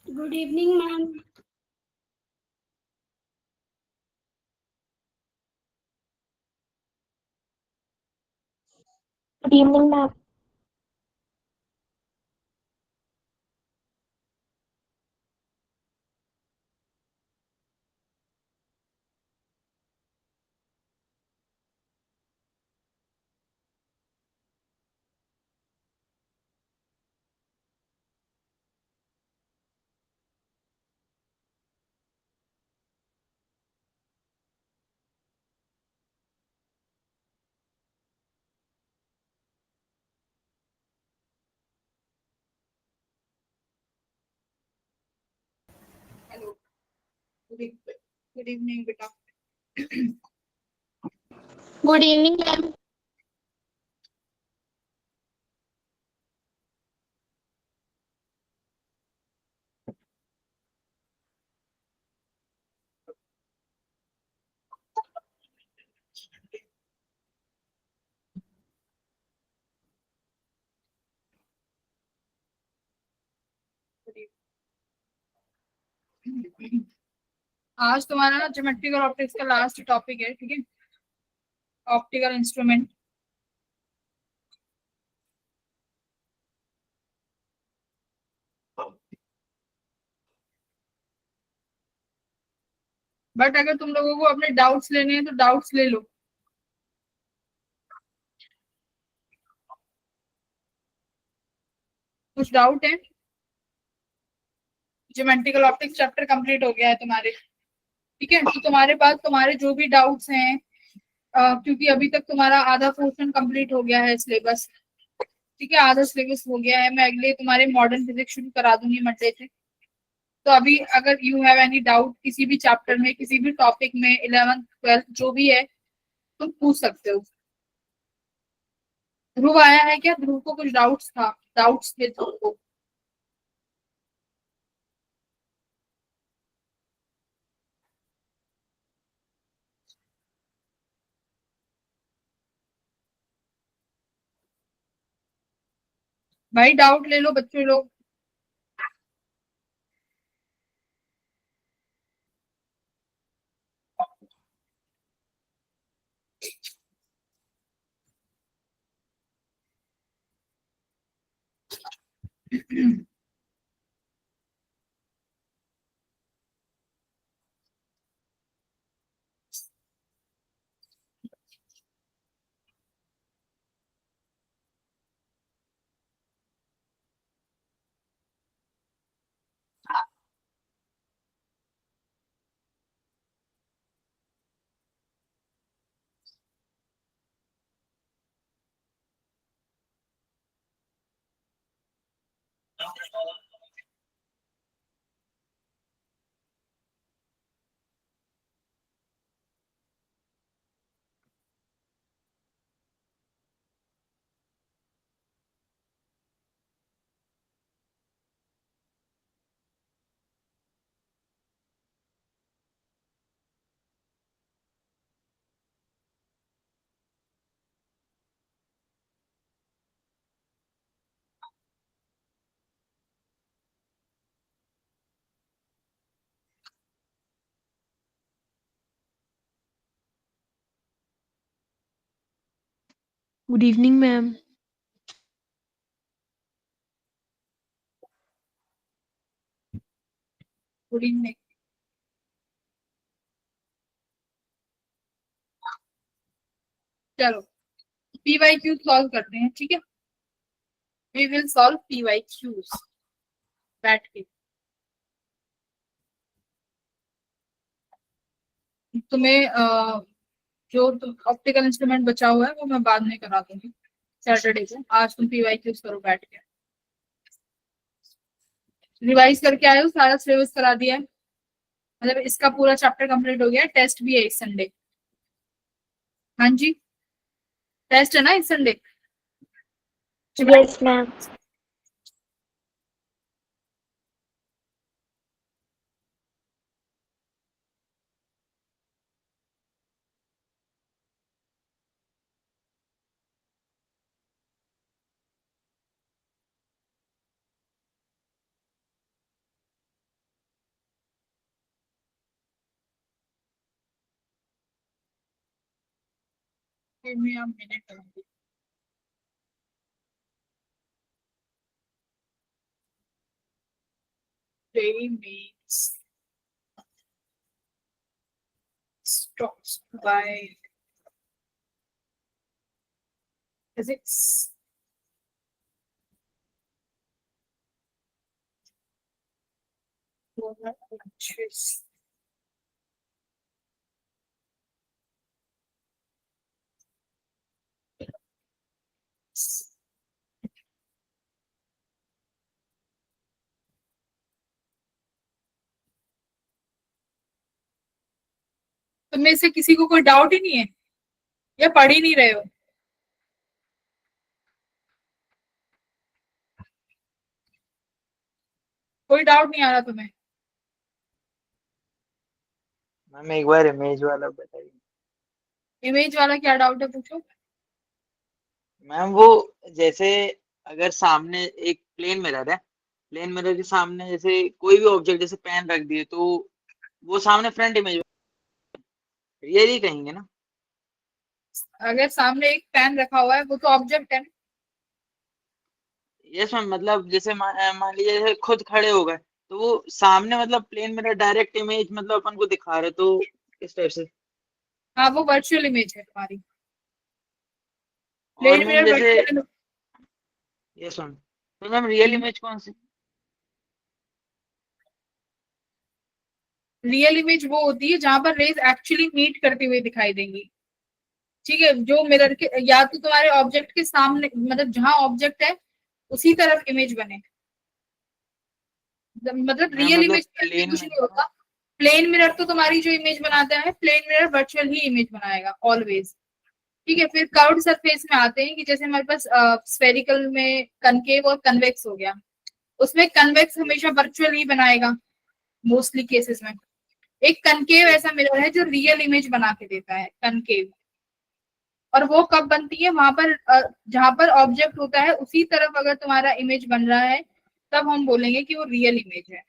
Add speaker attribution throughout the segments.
Speaker 1: Good evening, ma'am.
Speaker 2: Good evening, ma'am.
Speaker 3: Hello. Good evening, beta.
Speaker 2: Good evening, ma'am.
Speaker 3: आज तुम्हारा ना geometrical optics का last topic है, ठीक है। Optical instrument. बट अगर तुम लोगों को अपने डाउट्स लेने हैं तो डाउट्स ले लो। कुछ डाउट है? ज्योमेट्रिकल ऑप्टिक्स चैप्टर कंप्लीट हो गया है तुम्हारे, ठीक है। तो तुम्हारे पास तुम्हारे जो भी डाउट्स हैं, क्योंकि अभी तक तुम्हारा आधा पोर्शन कंप्लीट हो गया है सिलेबस, ठीक है। आधा सिलेबस हो गया है। मैं अगले तुम्हारे मॉडर्न फिजिक्स शुरू करा दूंगी मंडे से। तो अभी अगर यू हैव एनी डाउट किसी भी चैप्टर में, किसी भी टॉपिक में, 11th 12th जो भी है, तुम पूछ सकते हो। ध्रुव आया है क्या? ध्रुव को कुछ डाउट्स था, डाउट्स थे ध्रुव को। भाई डाउट ले लो बच्चे लोग।
Speaker 4: Good evening, ma'am.
Speaker 3: Good evening. चलो PYQ सॉल्व करते हैं, ठीक है। वी विल सॉल्व PYQs बैठ के। तुम्हें जो ऑप्टिकल इंस्ट्रूमेंट बचा हुआ है वो मैं बाद में करा दूंगी सैटरडे को। आज तुम PYQs करो बैठ के। रिवाइज करके आए हो? सारा सिलेबस करा दिया है? मतलब इसका पूरा चैप्टर कंप्लीट हो गया। टेस्ट भी है इस संडे। हाँ जी, टेस्ट है ना इस संडे।
Speaker 2: Yes, ma'am.
Speaker 3: फिर मैं अब मिनट करूंगी। Day makes stocks by physics. Purchase. तुम में से किसी को कोई डाउट ही नहीं है या पढ़ ही नहीं रहे हो? कोई डाउट नहीं आ रहा तुम्हें?
Speaker 1: मैम एक बार इमेज वाला बताइए।
Speaker 3: इमेज वाला क्या डाउट है, पूछो।
Speaker 1: मैम वो जैसे अगर सामने एक प्लेन मिरर है, प्लेन मिरर के सामने जैसे कोई भी ऑब्जेक्ट जैसे पेन रख दिए तो वो सामने फ्रंट इमेज रियली कहेंगे ना?
Speaker 3: अगर सामने एक पेन रखा हुआ है वो तो ऑब्जेक्ट है।
Speaker 1: यस मैम, मतलब जैसे मान लीजिए जैसे खुद खड़े हो गए तो वो सामने मतलब प्लेन मिरर डायरेक्ट इमेज मतलब अपन को दिखा रहे तो इस टाइप से।
Speaker 3: हाँ, वो वर्चुअल इमेज है तुम्हारी।
Speaker 1: और
Speaker 3: प्लेन
Speaker 1: मैम
Speaker 3: मिरर
Speaker 1: जैसे
Speaker 3: वर्चुअल।
Speaker 1: यस मैम, तो मैम रियल इमेज कौन सी?
Speaker 3: रियल इमेज वो होती है जहां पर रेज एक्चुअली मीट करती हुई दिखाई देंगी। ठीक है, जो मिरर के या तो तुम्हारे ऑब्जेक्ट के सामने, मतलब जहां ऑब्जेक्ट है उसी तरफ इमेज बने। मतलब
Speaker 1: मैम
Speaker 3: रियल
Speaker 1: मतलब
Speaker 3: इमेज में
Speaker 1: प्लेन
Speaker 3: कुछ
Speaker 1: में।
Speaker 3: नहीं होता। प्लेन मिरर तो तुम्हारी जो इमेज बनाता है, प्लेन मिरर वर्चुअल ही इमेज बनाएगा ऑलवेज। ठीक है, फिर कर्व्ड सरफेस में आते हैं कि जैसे हमारे पास स्फेरिकल में कनकेव और कन्वेक्स हो गया। उसमें कन्वेक्स हमेशा वर्चुअल ही बनाएगा मोस्टली केसेस में। एक कनकेव
Speaker 1: यस
Speaker 3: ऐसा मिरर है जो रियल इमेज बना के देता है, कनकेव। और वो कब बनती है? वहां पर जहां पर ऑब्जेक्ट होता है उसी तरफ अगर तुम्हारा इमेज बन रहा है तब हम बोलेंगे कि वो रियल इमेज है।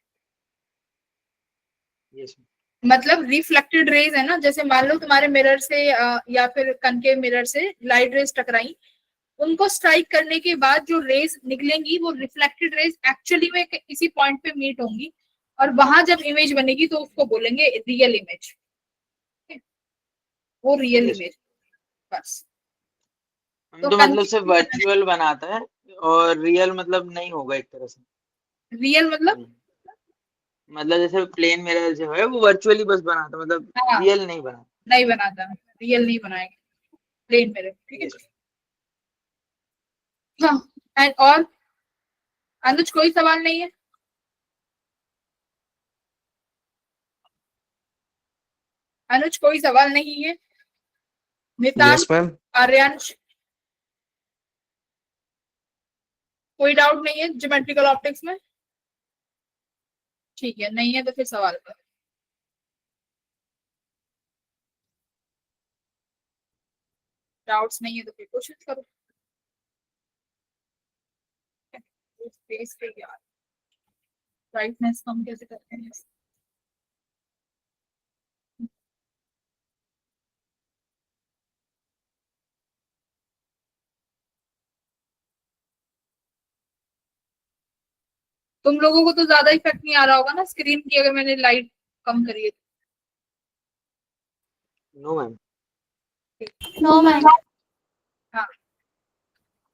Speaker 1: यस
Speaker 3: मतलब रिफ्लेक्टेड रेज है ना, जैसे मान लो तुम्हारे मिरर से या फिर कनकेव मिरर से लाइट रेज टकराई, उनको स्ट्राइक करने के बाद जो रेज निकलेंगी वो रिफ्लेक्टेड रेज एक्चुअली में किसी पॉइंट पे मीट होंगी, और वहां जब इमेज बनेगी तो उसको बोलेंगे रियल इमेज। वो रियल
Speaker 1: यस।
Speaker 3: इमेज, बस।
Speaker 1: हम
Speaker 3: तो
Speaker 1: तो मतलब सिर्फ
Speaker 3: कनकेव,
Speaker 1: वर्चुअल बनाता है और रियल मतलब नहीं होगा एक तरह से।
Speaker 3: रियल मतलब।
Speaker 1: मतलब जैसे प्लेन मिरर जो है वो वर्चुअली बस बनाता मतलब
Speaker 3: हाँ,
Speaker 1: रियल नहीं बना।
Speaker 3: नहीं बनाता, रियल नहीं बनाएंगे प्लेन मिरर। ठीक है।
Speaker 1: यस।
Speaker 3: हाँ। एंड और अनुज कोई सवाल नहीं है? अनुज कोई सवाल नहीं है? नितान,
Speaker 5: यस मैम।
Speaker 3: आर्यांश, कोई डाउट नहीं है ज्योमेट्रिकल ऑप्टिक्स में? ठीक है, नहीं है तो फिर सवाल करो। डाउट्स नहीं है तो फिर क्वेश्चन करो। स्पेस पे यार, ब्राइटनेस कम कैसे करते हैं? तुम लोगों को तो ज्यादा इफेक्ट नहीं आ रहा होगा ना स्क्रीन की, अगर मैंने लाइट कम करी है
Speaker 1: नो मैम।
Speaker 2: No ma'am.
Speaker 3: हाँ,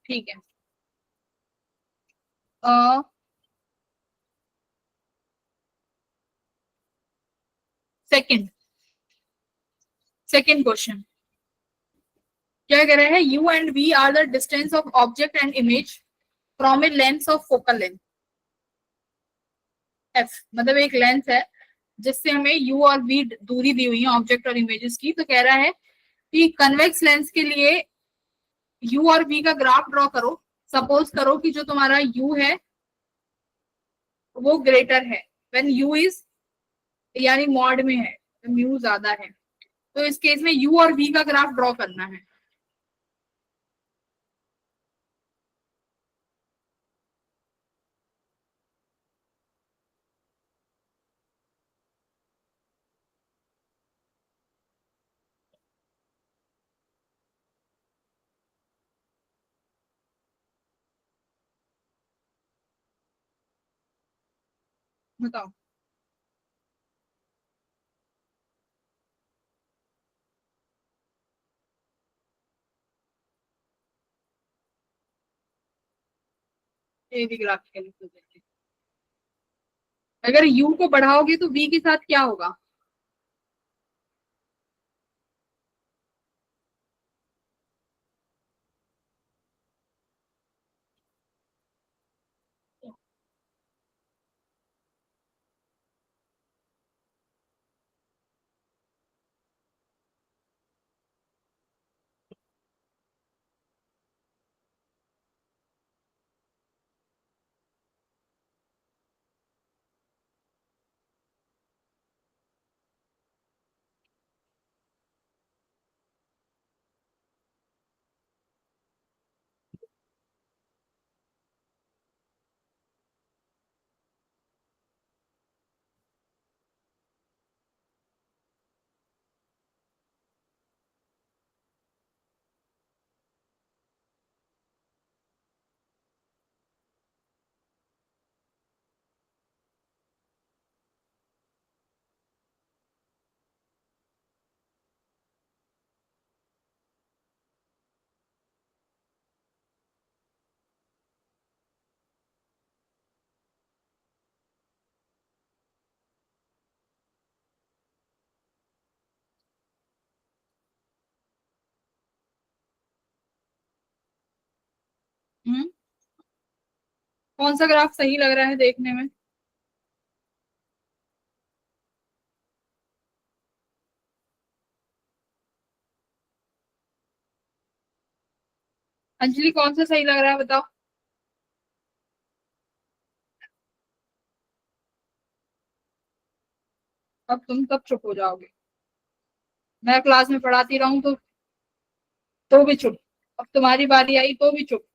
Speaker 3: ठीक है। सेकंड सेकंड क्वेश्चन क्या कह रहे हैं? U and V are the distance of object and image from a lens of focal length F. मतलब एक लेंस है जिससे हमें यू और वी दूरी दी हुई है ऑब्जेक्ट और इमेजेस की। तो कह रहा है कि कन्वेक्स लेंस के लिए यू और वी का ग्राफ ड्रॉ करो। सपोज करो कि जो तुम्हारा यू है वो ग्रेटर है व्हेन यू इज, यानी मॉड में है, म्यू ज्यादा है। तो इस केस में यू और वी का ग्राफ ड्रॉ करना है। बताओ। ये भी ग्राफिकल रिप्रेजेंटेशन। अगर u को बढ़ाओगे तो v के साथ क्या होगा? कौन सा ग्राफ सही लग रहा है देखने में? अंजलि कौन सा सही लग रहा है बताओ। अब तुम तब चुप हो जाओगे। मैं क्लास में पढ़ाती रहूं तो भी चुप। अब तुम्हारी बारी आई तो भी चुप।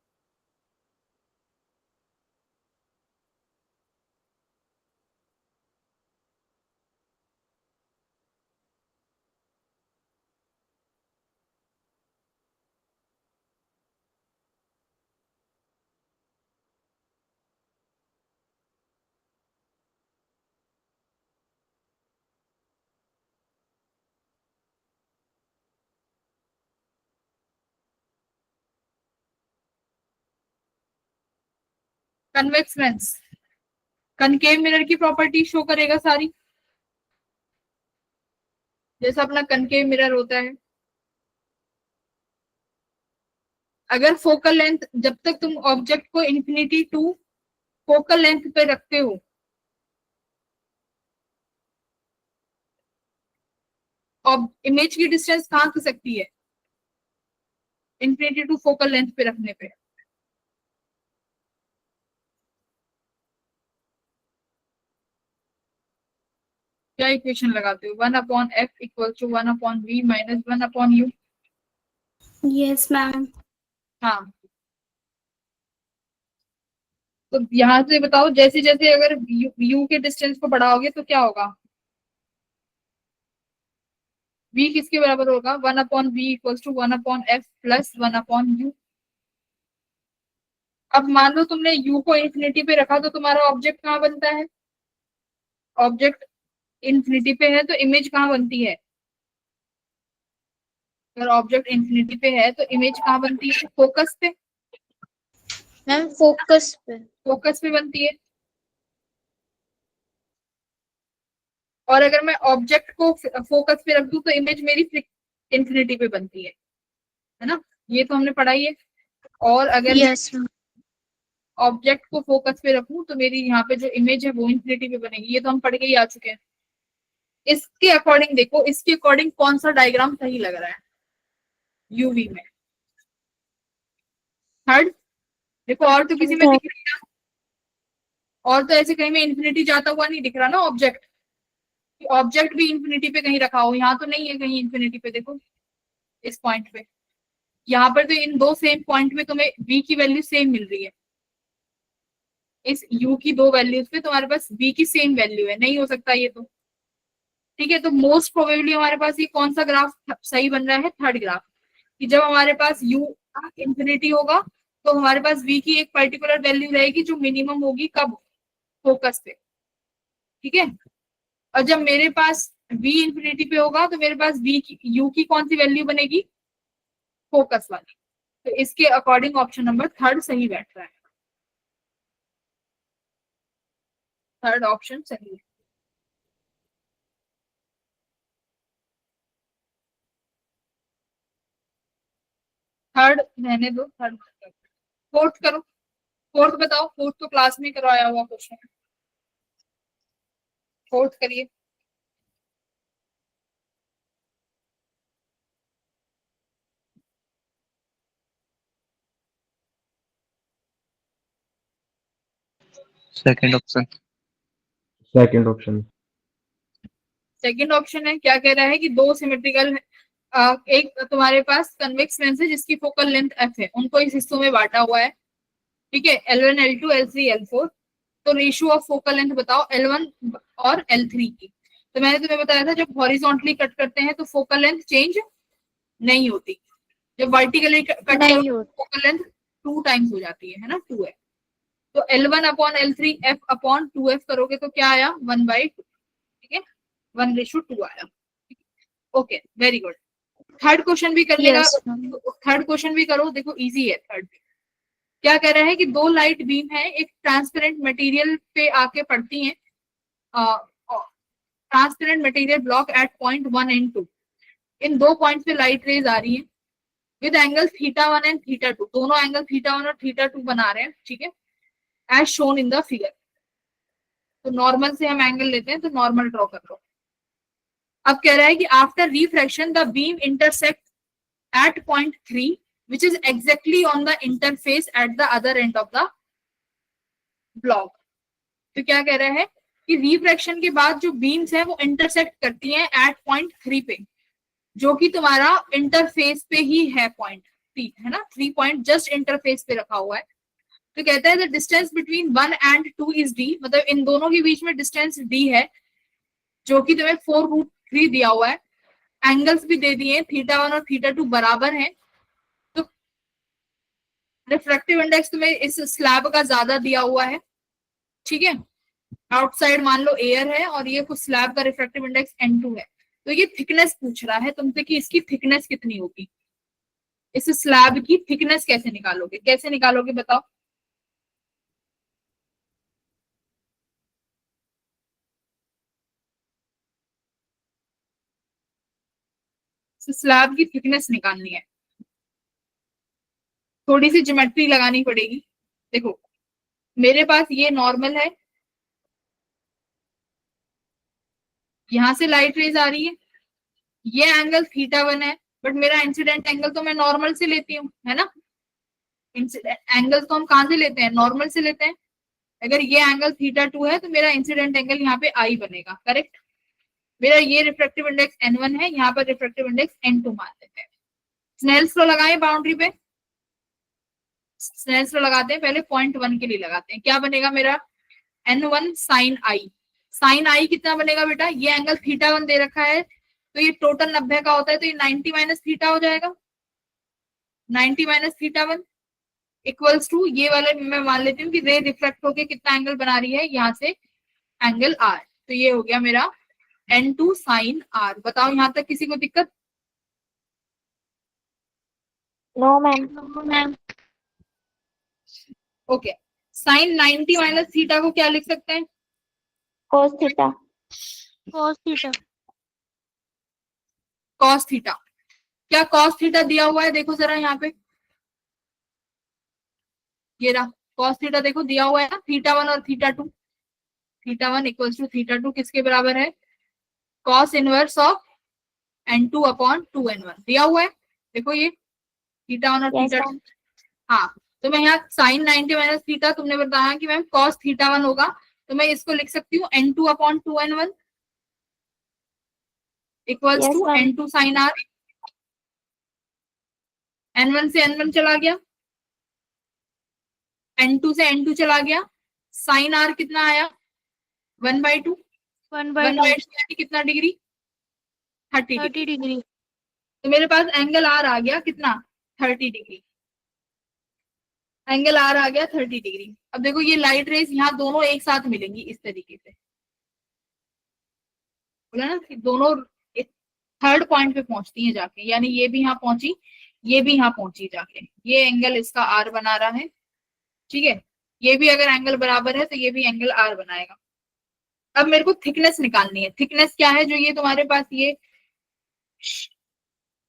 Speaker 3: कन्वेक्स लेंस कनकेव मिरर की प्रॉपर्टी शो करेगा सारी, जैसा अपना कनकेव मिरर होता है। अगर फोकल लेंथ, जब तक तुम ऑब्जेक्ट को इंफिनिटी टू फोकल लेंथ पे रखते हो, इमेज की डिस्टेंस कहाँ की सकती है? इंफिनिटी टू फोकल लेंथ पे रखने पे। क्या इक्वेशन लगाते हो? 1/f=1/v minus 1/u।
Speaker 2: Yes, ma'am.
Speaker 3: हाँ, तो यहाँ से बताओ, जैसे जैसे अगर u के डिस्टेंस को बढ़ाओगे तो क्या होगा? v किसके बराबर होगा? 1/v=1/f+1/u। अब मान लो तुमने u को इंफिनिटी पे रखा तो तुम्हारा ऑब्जेक्ट कहाँ बनता है? ऑब्जेक्ट इंफिनिटी पे है तो इमेज कहाँ बनती है? अगर ऑब्जेक्ट इंफिनिटी पे है तो इमेज कहाँ बनती है? फोकस पे।
Speaker 2: मैम फोकस पे।
Speaker 3: फोकस पे बनती है। और अगर मैं ऑब्जेक्ट को फोकस पे रख दूं तो इमेज मेरी इंफिनिटी पे बनती है ना? ये तो हमने पढ़ाई है। और अगर
Speaker 2: यस मैम।
Speaker 3: ऑब्जेक्ट को फोकस पे रखूं तो मेरी यहाँ पे जो इमेज है वो इंफिनिटी पे बनेगी। ये तो हम पढ़ के ही आ चुके हैं। इसके अकॉर्डिंग देखो, इसके अकॉर्डिंग कौन सा डायग्राम सही लग रहा है यूवी में? थर्ड। देखो और तो किसी में दिख नहीं रहा, और तो ऐसे कहीं में इंफिनिटी जाता हुआ नहीं दिख रहा ना ऑब्जेक्ट। ऑब्जेक्ट भी इंफिनिटी पे कहीं रखा हो, यहाँ तो नहीं है कहीं इंफिनिटी पे। देखो इस पॉइंट पे, यहाँ पर तो इन दो सेम पॉइंट में तुम्हें v की वैल्यू सेम मिल रही है। इस u की दो वैल्यूज पे तुम्हारे पास v की सेम वैल्यू है, नहीं हो सकता ये तो। ठीक है, तो मोस्ट प्रोबेबली हमारे पास ये कौन सा ग्राफ सही बन रहा है? Third graph. कि जब हमारे पास u इंफिनिटी होगा तो हमारे पास v की एक पर्टिकुलर वैल्यू रहेगी जो मिनिमम होगी कब? फोकस पे। ठीक है। और जब मेरे पास v इंफिनिटी पे होगा तो मेरे पास v की u की कौन सी वैल्यू बनेगी, फोकस वाली। तो इसके अकॉर्डिंग ऑप्शन नंबर थर्ड सही बैठ रहा है, थर्ड ऑप्शन सही है। थर्ड रहने दो, थर्ड फोर्थ करो, फोर्थ बताओ, फोर्थ तो क्लास में करवाया हुआ क्वेश्चन है, फोर्थ करिए।
Speaker 5: Second option.
Speaker 6: Second option.
Speaker 3: Second option है, क्या कह रहा है कि दो सिमेट्रिकल, एक तुम्हारे पास कन्वेक्स लेंस है जिसकी फोकल लेंथ f है, उनको इस हिस्सों में बांटा हुआ है, ठीक है, L1 L2 L3 L4। तो रेशियो ऑफ फोकल लेंथ बताओ L1 और L3 की। तो मैंने तुम्हें बताया था जब हॉरिजॉन्टली कट करते हैं तो फोकल लेंथ चेंज नहीं होती, जब वर्टिकली कट
Speaker 2: नहीं होती।
Speaker 3: फोकल लेंथ 2 टाइम्स हो जाती है ना, 2 है। तो L1 upon L3 f upon 2f करोगे तो क्या आया, 1/2, ठीक है, 1:2 आया। Okay, very good. Third question भी कर लेगा,
Speaker 2: Yes, ma'am.
Speaker 3: थर्ड क्वेश्चन भी करो, देखो इजी है थर्ड। क्या कह रहा है कि दो लाइट बीम है एक ट्रांसपेरेंट मटेरियल पे आके पड़ती हैं, transparent material block at point 1 and 2। इन दो पॉइंट्स पे लाइट रेज आ रही है विद एंगल θ1 एंड θ2, दोनों एंगल θ1 और θ2 बना रहे हैं, ठीक है, as shown in the figure. तो नॉर्मल से हम एंगल लेते हैं, तो नॉर्मल ड्रॉ कर लो। अब कह रहा है कि after refraction the beam intersect at point 3 which is exactly on the interface at the other end of the block। तो क्या कह रहा है कि रिफ्रैक्शन के बाद जो बीम्स है वो इंटरसेक्ट करती हैं at point 3 पे, जो कि तुम्हारा इंटरफेस पे ही है, पॉइंट 3 है ना, 3 पॉइंट जस्ट इंटरफेस पे रखा हुआ है। तो कहता है the distance between 1 and 2 is d, मतलब इन दोनों के बीच में डिस्टेंस d है, जो कि तुम्हें 4√3 दिया हुआ है। एंगल्स भी दे दिए, θ1 और θ2 बराबर हैं। तो रिफ्रैक्टिव इंडेक्स तुम्हें इस स्लैब का ज्यादा दिया हुआ है, ठीक है, आउटसाइड मान लो एयर है और ये कुछ स्लैब का रिफ्रैक्टिव इंडेक्स N2 है। तो ये थिकनेस पूछ रहा है तुमसे कि इसकी थिकनेस कितनी होगी, इस स्लैब की थिकनेस कैसे निकालोगे, कैसे निकालोगे बताओ। स्लैब की थिकनेस निकालनी है, थोड़ी सी ज्योमेट्री लगानी पड़ेगी। देखो मेरे पास ये नॉर्मल है, यहां से लाइट रेज आ रही है, ये एंगल θ1 है, बट मेरा इंसिडेंट एंगल तो मैं नॉर्मल से लेती हूँ, है ना, एंगल तो हम कहां से लेते हैं, नॉर्मल से लेते हैं। अगर ये एंगल θ2 है तो मेरा इंसिडेंट एंगल यहाँ पे I बनेगा, करेक्ट। मेरा ये रिफ्रैक्टिव इंडेक्स N1 है, यहाँ पर रिफ्रैक्टिव इंडेक्स N2 मान लेते हैं। स्नेल्स लॉ लगाएं बाउंड्री पे, स्नेल्स लॉ लगाते हैं, पहले पॉइंट 1 के लिए लगाते हैं। क्या बनेगा मेरा, N1 sin I। sin I कितना बनेगा बेटा, ये एंगल θ1 दे रखा है, तो ये टोटल 90 का होता है, तो ये 90 माइनस थीटा हो जाएगा, 90 माइनस θ1 इक्वल्स टू ये वाले मैं मान लेती हूँ कि रे रिफ्लेक्ट होके कितना एंगल बना रही है, यहाँ से एंगल R। तो ये हो गया मेरा N2 sin R। बताओ यहाँ तक किसी को दिक्कत।
Speaker 2: No, ma'am. No, ma'am.
Speaker 3: Okay, sine 90 minus theta को क्या लिख सकते हैं,
Speaker 2: Cos theta. Cos theta.
Speaker 3: Cos theta. क्या कॉस थीटा दिया हुआ है, देखो जरा यहाँ पे, ये रहा कॉस थीटा, देखो दिया हुआ है ना, θ1 और θ2, θ1 इक्वल्स टू θ2 किसके बराबर है, cos inverse of N2 upon 2N1 दिया हुआ है। देखो ये θ1 और
Speaker 2: Yes,
Speaker 3: θ2,
Speaker 2: ma'am.
Speaker 3: हाँ। तो मैं यहाँ साइन 90 माइनस थीटा, तुमने बताया कि मैम कॉस θ1 होगा, तो मैं इसको लिख सकती हूँ N2 upon 2N1 equals
Speaker 2: Yes,
Speaker 3: to
Speaker 2: ma'am.
Speaker 3: N2 sine R। N1 से N1 चला गया, N2 से N2 चला गया, साइन R कितना आया 1/2, 1/2 कितना डिग्री, 30 डिग्री।
Speaker 2: 30 degree.
Speaker 3: तो मेरे पास एंगल R आ गया कितना, 30 डिग्री, एंगल R आ गया 30 डिग्री। अब देखो ये लाइट रेज यहाँ दोनों एक साथ मिलेंगी इस तरीके से, बोला ना कि दोनों थर्ड पॉइंट पे पहुंचती हैं जाके, यानी ये भी यहाँ पहुंची, ये भी यहाँ पहुंची जाके, ये एंगल इसका आर बना रहा है, ठीक है। ये भी अगर एंगल बराबर है तो ये भी एंगल आर बनाएगा। अब मेरे को थिकनेस निकालनी है। थिकनेस क्या है, जो ये तुम्हारे पास ये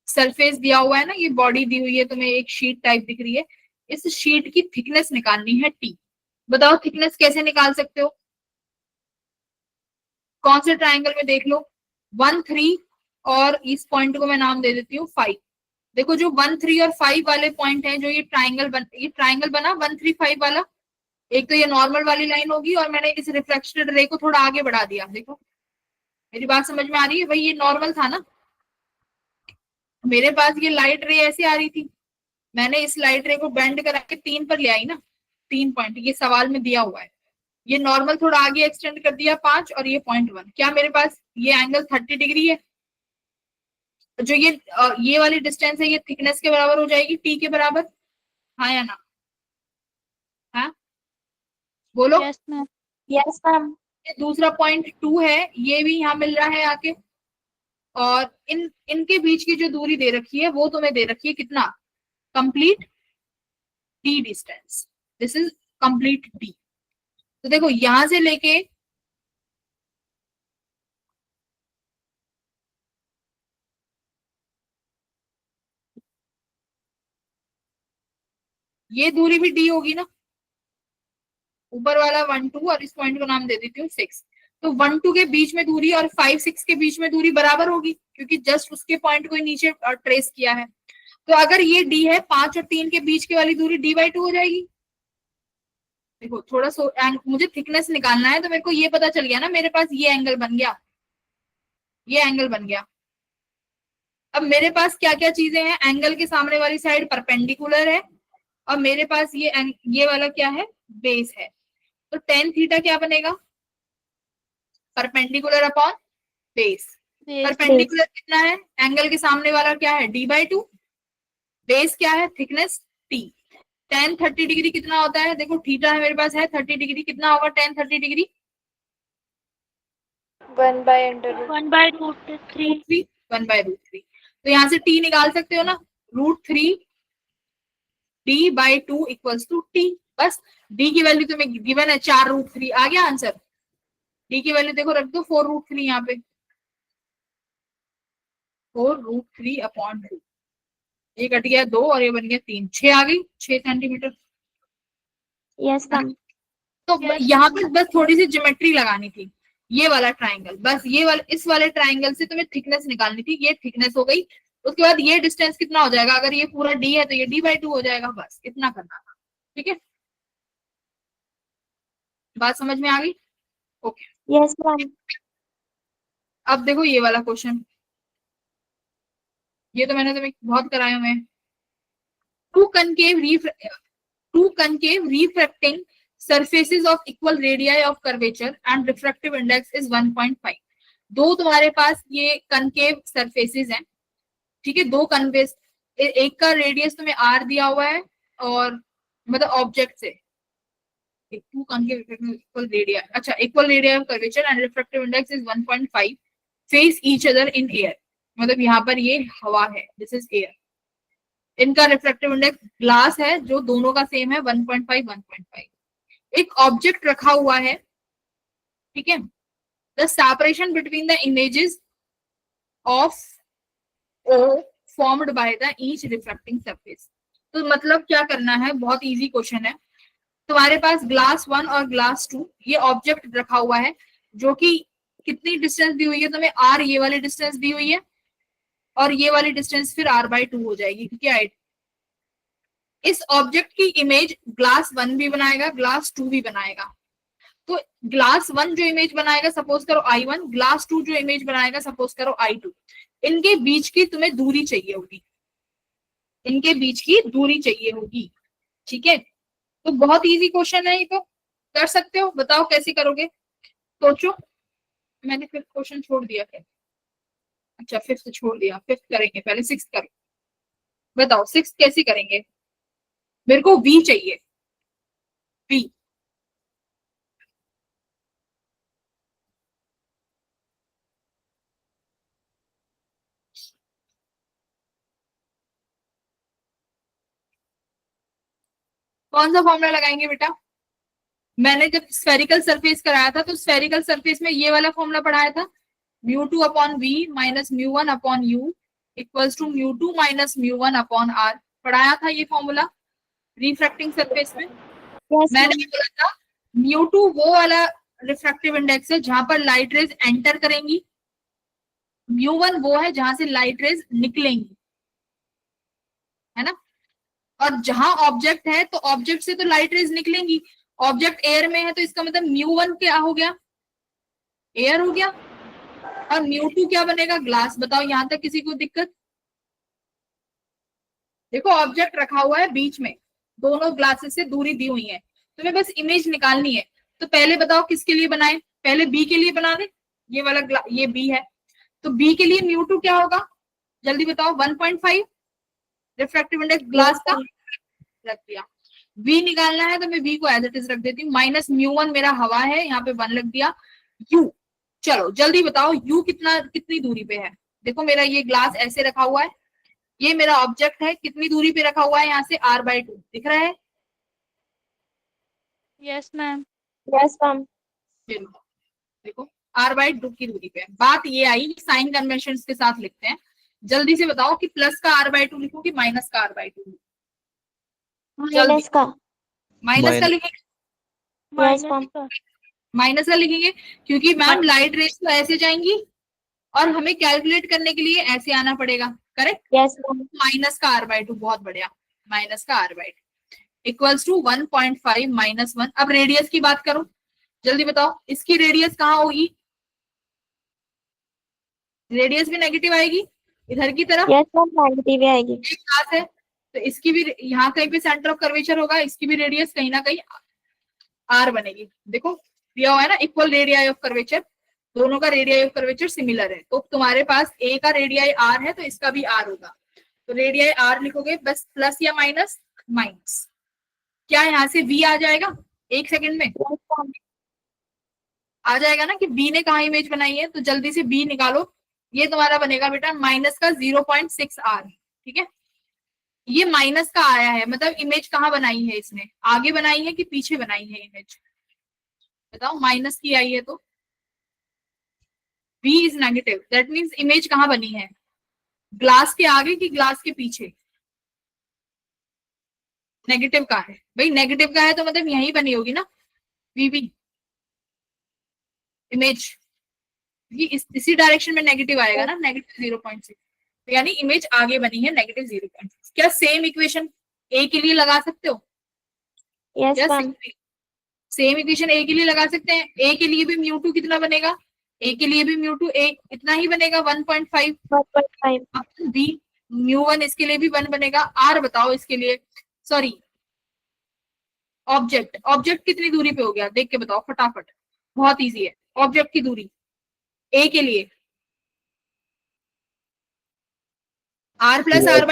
Speaker 3: सरफेस दिया हुआ है ना, ये बॉडी दी हुई है तुम्हें, एक शीट टाइप दिख रही है, इस शीट की थिकनेस निकालनी है टी। बताओ थिकनेस कैसे निकाल सकते हो, कौन से ट्राइंगल में देख लो, 1 3 और इस पॉइंट को मैं नाम दे देती हूँ 5। देखो जो 1 3 और 5 वाले पॉइंट हैं, जो ये ट्राइंगल बना 1 3 5 वाला, एक तो ये नॉर्मल वाली लाइन होगी और मैंने इस रिफ्लेक्टेड रे को थोड़ा आगे बढ़ा दिया। देखो मेरी बात समझ में आ रही है भाई, ये नॉर्मल था ना, मेरे पास ये लाइट रे ऐसे आ रही थी, मैंने इस लाइट रे को बेंड करा के 3 पर ले आई ना, 3 पॉइंट ये सवाल में दिया हुआ है, ये नॉर्मल थोड़ा आगे एक्सटेंड कर दिया 5 और ये 0.1, क्या मेरे पास ये एंगल 30 डिग्री है। जो ये वाली डिस्टेंस है ये थिकनेस के बराबर हो जाएगी, टी के बराबर, हाँ या ना, हाँ बोलो।
Speaker 2: Yes ma'am. Yes ma'am.
Speaker 3: दूसरा पॉइंट 2 है, ये भी यहाँ मिल रहा है आके, और इनके बीच की जो दूरी दे रखी है वो तुम्हें दे रखी है कितना, complete D distance, this is complete D. तो देखो यहां से लेके ये दूरी भी डी होगी ना, ऊपर वाला 1 2 और इस पॉइंट को नाम दे देती हूँ 6। तो 1 2 के बीच में दूरी और 5 6 के बीच में दूरी बराबर होगी, क्योंकि जस्ट उसके पॉइंट को ही नीचे ट्रेस किया है। तो अगर ये डी है, 5 और 3 के बीच की वाली दूरी d/2 हो जाएगी। देखो थोड़ा मुझे थिकनेस निकालना है, तो मेरे को ये पता चल गया ना, मेरे पास ये एंगल बन गया, ये एंगल बन गया। अब मेरे पास क्या क्या चीजें हैं, एंगल के सामने वाली साइड परपेंडिकुलर है, और मेरे पास ये वाला क्या है, बेस है। तो tan थीटा क्या बनेगा, परपेंडिकुलर अपॉन बेस। परपेंडिकुलर कितना है, एंगल के सामने वाला क्या है d/2, बेस क्या है थिकनेस t। tan 30 डिग्री कितना होता है, देखो थीटा है मेरे पास है 30 डिग्री, कितना होगा tan 30 डिग्री,
Speaker 2: 1/√3।
Speaker 3: 1/√3। तो यहाँ से t निकाल सकते हो ना, √3 d/2 इक्वल्स टू t। बस d की वैल्यू तुम्हें गिवन है 4√3, आ गया आंसर। d की वैल्यू देखो रख दो 4√3 यहाँ पे, 4√3 अपॉन 2, ये कट गया 2 और ये बन गया 3, 6 आ गई, 6 सेंटीमीटर।
Speaker 2: Yes ma'am.
Speaker 3: तो यहाँ पर बस थोड़ी सी ज्योमेट्री लगानी थी, ये वाला ट्राइंगल, बस ये वाला, इस वाले ट्राइंगल से तुम्हें थिकनेस निकालनी थी, ये थिकनेस हो गई। उसके बाद ये डिस्टेंस कितना हो जाएगा, अगर ये पूरा d है तो ये d/2 हो जाएगा, बस इतना करना था, ठीक है। बात समझ में आ गई, ओके।
Speaker 2: Yes ma'am.
Speaker 3: अब देखो ये वाला क्वेश्चन, ये तो मैंने तुम्हें बहुत कराए हुए हैं। Two concave refracting surfaces of equal radii of curvature and refractive index is 1.5। दो तुम्हारे पास ये कनकेव सरफेसेस हैं, ठीक है, दो कन्वेस, एक का रेडियस तुम्हें r दिया हुआ है, और मतलब ऑब्जेक्ट से टू कनकेव इक्वल रेडियस, अच्छा equal radius of curvature and refractive index is 1.5, face each other in air, मतलब यहाँ पर ये हवा है, दिस इज एयर, इनका रिफ्रैक्टिव इंडेक्स ग्लास है जो दोनों का सेम है 1.5 1.5। एक ऑब्जेक्ट रखा हुआ है, ठीक है, the separation between the images of O formed by the each refracting surface. तो मतलब क्या करना है, बहुत इजी क्वेश्चन है। तुम्हारे पास ग्लास 1 और ग्लास 2 ये ऑब्जेक्ट रखा हुआ है, जो कि कितनी डिस्टेंस दी हुई है तुम्हें, r ये वाली डिस्टेंस दी हुई है, और ये वाली डिस्टेंस फिर r/2 हो जाएगी, क्योंकि हाइट। इस ऑब्जेक्ट की इमेज ग्लास 1 भी बनाएगा, ग्लास 2 भी बनाएगा। तो ग्लास 1 जो इमेज बनाएगा सपोज करो I1, ग्लास 2 जो इमेज बनाएगा सपोज करो I2। इनके बीच की तुम्हें दूरी चाहिए होगी, इनके बीच की दूरी चाहिए होगी, ठीक है। तो बहुत इजी क्वेश्चन है, ये तो कर सकते हो, बताओ कैसे करोगे, सोचो। मैंने फिफ्थ क्वेश्चन छोड़ दिया है, अच्छा फिफ्थ छोड़ दिया, फिफ्थ करेंगे, पहले सिक्स्थ करो, बताओ सिक्स्थ कैसे करेंगे। मेरे को V चाहिए, V। कौन सा फॉर्मूला लगाएंगे बेटा? मैंने जब स्फेरिकल सरफेस कराया था तो स्फेरिकल सरफेस में ये वाला फॉर्मूला पढ़ाया था, μ2 upon v minus μ1 upon u equals to μ2 minus μ1 upon r। पढ़ाया था ये फॉर्मूला रिफ्रैक्टिंग सरफेस में।
Speaker 2: Yes,
Speaker 3: मैंने
Speaker 2: ma'am.
Speaker 3: भी बोला था μ2 वो वाला रिफ्रैक्टिव इंडेक्स है जहां पर लाइट रेज एंटर करेंगी, μ1 वो है जहां से लाइट रेज निकलेंगी, है ना। और जहां ऑब्जेक्ट है तो ऑब्जेक्ट से तो लाइट रेज निकलेंगी, ऑब्जेक्ट एयर में है तो इसका मतलब μ1 क्या हो गया? एयर हो गया। और μ2 क्या बनेगा? ग्लास। बताओ यहां तक किसी को दिक्कत? देखो ऑब्जेक्ट रखा हुआ है बीच में, दोनों ग्लासेस से दूरी दी हुई है, तुम्हें बस इमेज निकालनी है। तो पहले बताओ किसके लिए बनाए? पहले बी के लिए बना दे। ये वाला ये बी है तो बी के लिए μ2 क्या होगा? जल्दी बताओ। 1.5 रिफ्रैक्टिव इंडेक्स ग्लास का रख दिया। v निकालना है तो मैं v को एज इट इज रख देती हूँ। माइनस μ1 मेरा हवा है, यहाँ पे 1 लग दिया। u, चलो जल्दी बताओ u कितनी दूरी पे है? देखो मेरा ये ग्लास ऐसे रखा हुआ है, ये मेरा ऑब्जेक्ट है, कितनी दूरी पे रखा हुआ है? यहाँ से r/2 दिख रहा है?
Speaker 2: Yes, ma'am. Yes, ma'am.
Speaker 3: देखो r/2 की दूरी पे है। बात ये आई, साइन कन्वेंशन के साथ लिखते हैं। जल्दी से बताओ कि प्लस का r/2 लिखो कि माइनस का r/2?
Speaker 2: Minus का.
Speaker 3: माइनस का लिखेंगे।
Speaker 2: Yes, ma'am.
Speaker 3: माइनस का लिखेंगे क्योंकि मैम लाइट रेज तो ऐसे जाएंगी और हमें कैलकुलेट करने के लिए ऐसे आना पड़ेगा, करेक्ट?
Speaker 2: Yes, ma'am.
Speaker 3: माइनस का r/2, बहुत बढ़िया। माइनस का r/2 इक्वल्स टू 1.5 माइनस 1। अब रेडियस की बात करो, जल्दी बताओ इसकी रेडियस कहाँ होगी? रेडियस भी नेगेटिव आएगी इधर की तरफ।
Speaker 2: Yes, ma'am. Negative ही आएगी.
Speaker 3: एक क्लास है तो इसकी भी यहाँ कहीं पे सेंटर ऑफ कर्वेचर होगा, इसकी भी रेडियस कहीं ना कहीं r बनेगी। देखो दिया हुआ है ना, इक्वल रेडियाई ऑफ कर्वेचर, दोनों का रेडियाई ऑफ कर्वेचर सिमिलर है। तो तुम्हारे पास a का रेडियाई r है तो इसका भी r होगा, तो रेडियाई r लिखोगे बस, प्लस या माइनस? माइनस। क्या यहाँ से v आ जाएगा? एक सेकंड में
Speaker 2: Yes, ma'am.
Speaker 3: आ जाएगा ना कि b ने कहा इमेज बनाई है, तो जल्दी से b निकालो। ये तुम्हारा बनेगा बेटा माइनस का 0.6 r, ठीक है। ये माइनस का आया है, मतलब इमेज कहाँ बनाई है इसने? आगे बनाई है कि पीछे बनाई है इमेज? बताओ, माइनस की आई है तो v is negative, that means image कहाँ बनी है? ग्लास के आगे कि ग्लास के पीछे? नेगेटिव का है भाई, नेगेटिव का है तो मतलब यहीं बनी होगी ना वीवी इमेज, इसी डायरेक्शन में नेगेटिव आएगा ना, नेगेटिव 0.6, तो यानी इमेज आगे बनी है नेगेटिव 0.6। क्या सेम इक्वेशन ए के लिए लगा सकते हो?
Speaker 2: Yes, ma'am.
Speaker 3: सेम इक्वेशन ए के लिए लगा सकते हैं। ए के लिए भी μ2 कितना बनेगा? ए के लिए भी μ2 ए इतना ही बनेगा 1.5
Speaker 2: 1.5.
Speaker 3: अपन बी, μ1 इसके लिए भी 1 बनेगा। आर बताओ इसके लिए, सॉरी ऑब्जेक्ट कितनी दूरी पे हो गया देख के बताओ फटाफट, बहुत इजी है। ऑब्जेक्ट की दूरी ए के लिए r प्लस r/2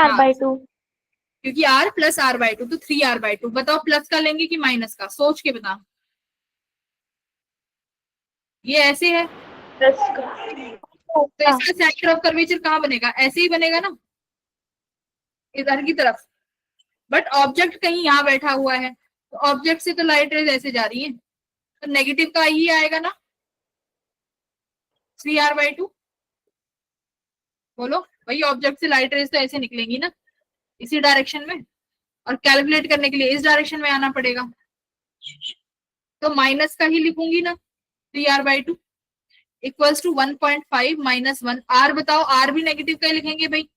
Speaker 2: r/2.
Speaker 3: क्योंकि r प्लस r/2 तो 3r/2। बताओ प्लस का लेंगे कि माइनस का? सोच के बता। ये ऐसे है तो इसका सेंटर ऑफ कर्वेचर कहाँ बनेगा? ऐसे ही बनेगा ना, इधर की तरफ। बट ऑब्जेक्ट कहीं यहाँ बैठा हुआ है तो ऑब्जेक्ट से तो लाइट रेज ऐसे जा रही है, तो नेगेटिव का ही आएगा ना 3r/2। बोलो भाई, ऑब्जेक्ट से लाइट रेज तो ऐसे निकलेंगी ना, इसी डायरेक्शन में, और कैलकुलेट करने के लिए इस डायरेक्शन में आना पड़ेगा, तो माइनस का ही लिखूंगी ना 3r/2 equals to 1.5 minus 1। R बताओ, आर भी नेगेटिव का ही लिखेंगे भाई,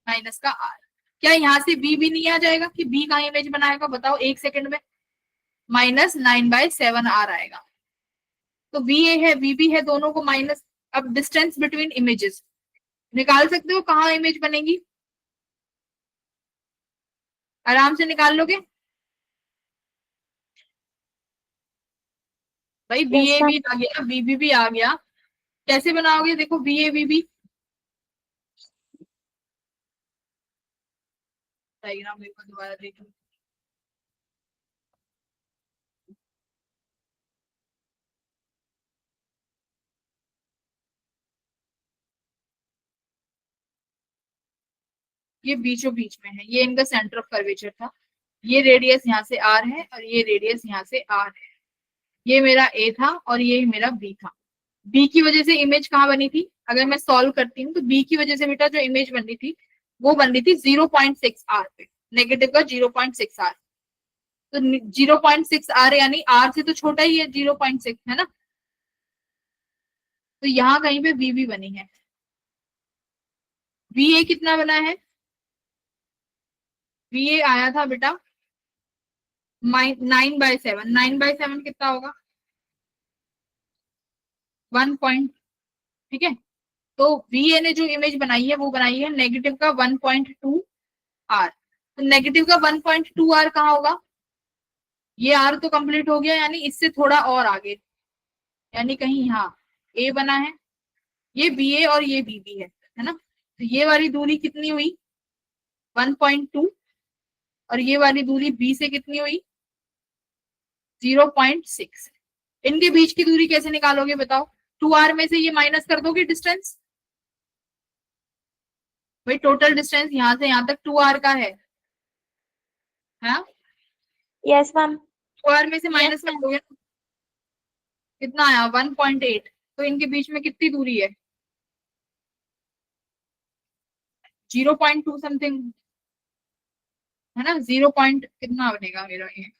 Speaker 3: माइनस का आर। क्या यहाँ से बी भी नहीं आ जाएगा कि बी का इमेज बनाएगा? बताओ एक सेकंड में। माइनस 9/7 आर आएगा, तो वी ए है वी बी है, दोनों को माइनस। अब डिस्टेंस बिटवीन इमेजेस निकाल सकते हो, कहाँ इमेज बनेगी? आराम से निकाल लोगे भाई। बी ए भी आ गया, बीबी भी आ गया, कैसे बनाओगे? देखो B A B B diagram देखो, दोबारा देखो। ये बीचों बीच में है, ये इनका सेंटर ऑफ कर्वेचर था। ये रेडियस यहाँ से आर है और ये रेडियस यहाँ से आर है। ये मेरा ए था और ये मेरा बी था। बी की वजह से इमेज कहाँ बनी थी, अगर मैं सॉल्व करती हूँ तो बी की वजह से बेटा जो इमेज बन रही थी वो बन रही थी 0.6 आर पे, नेगेटिव का 0.6 आर। तो 0.6 आर यानी आर से तो छोटा ही है 0.6, है ना। तो यहाँ कहीं पे वी भी बनी है। वी ए कितना बना है, वी ए आया था बेटा 9/7। 9/7 कितना होगा 1 पॉइंट, ठीक है। तो वी ए ने जो इमेज बनाई है वो बनाई है नेगेटिव का 1.2 आर। तो नेगेटिव का 1.2 आर कहाँ होगा, ये आर तो कंप्लीट हो गया यानी इससे थोड़ा और आगे, यानी कहीं यहाँ ए बना है, ये बी ए और ये बी बी है ना। तो ये वाली दूरी कितनी हुई 1.2 और ये वाली दूरी बी से कितनी हुई 0.6। इनके बीच की दूरी कैसे निकालोगे बताओ, 2r में से ये माइनस कर दोगे डिस्टेंस, भाई टोटल डिस्टेंस यहाँ से यहाँ तक 2r का है, हाँ
Speaker 2: Yes, ma'am.
Speaker 3: 2r में से माइनस कर दोगे ना, कितना आया 1.8। तो इनके बीच में कितनी दूरी है 0.2 समथिंग, है ना। 0 पॉइंट कितना बनेगा मेरा ये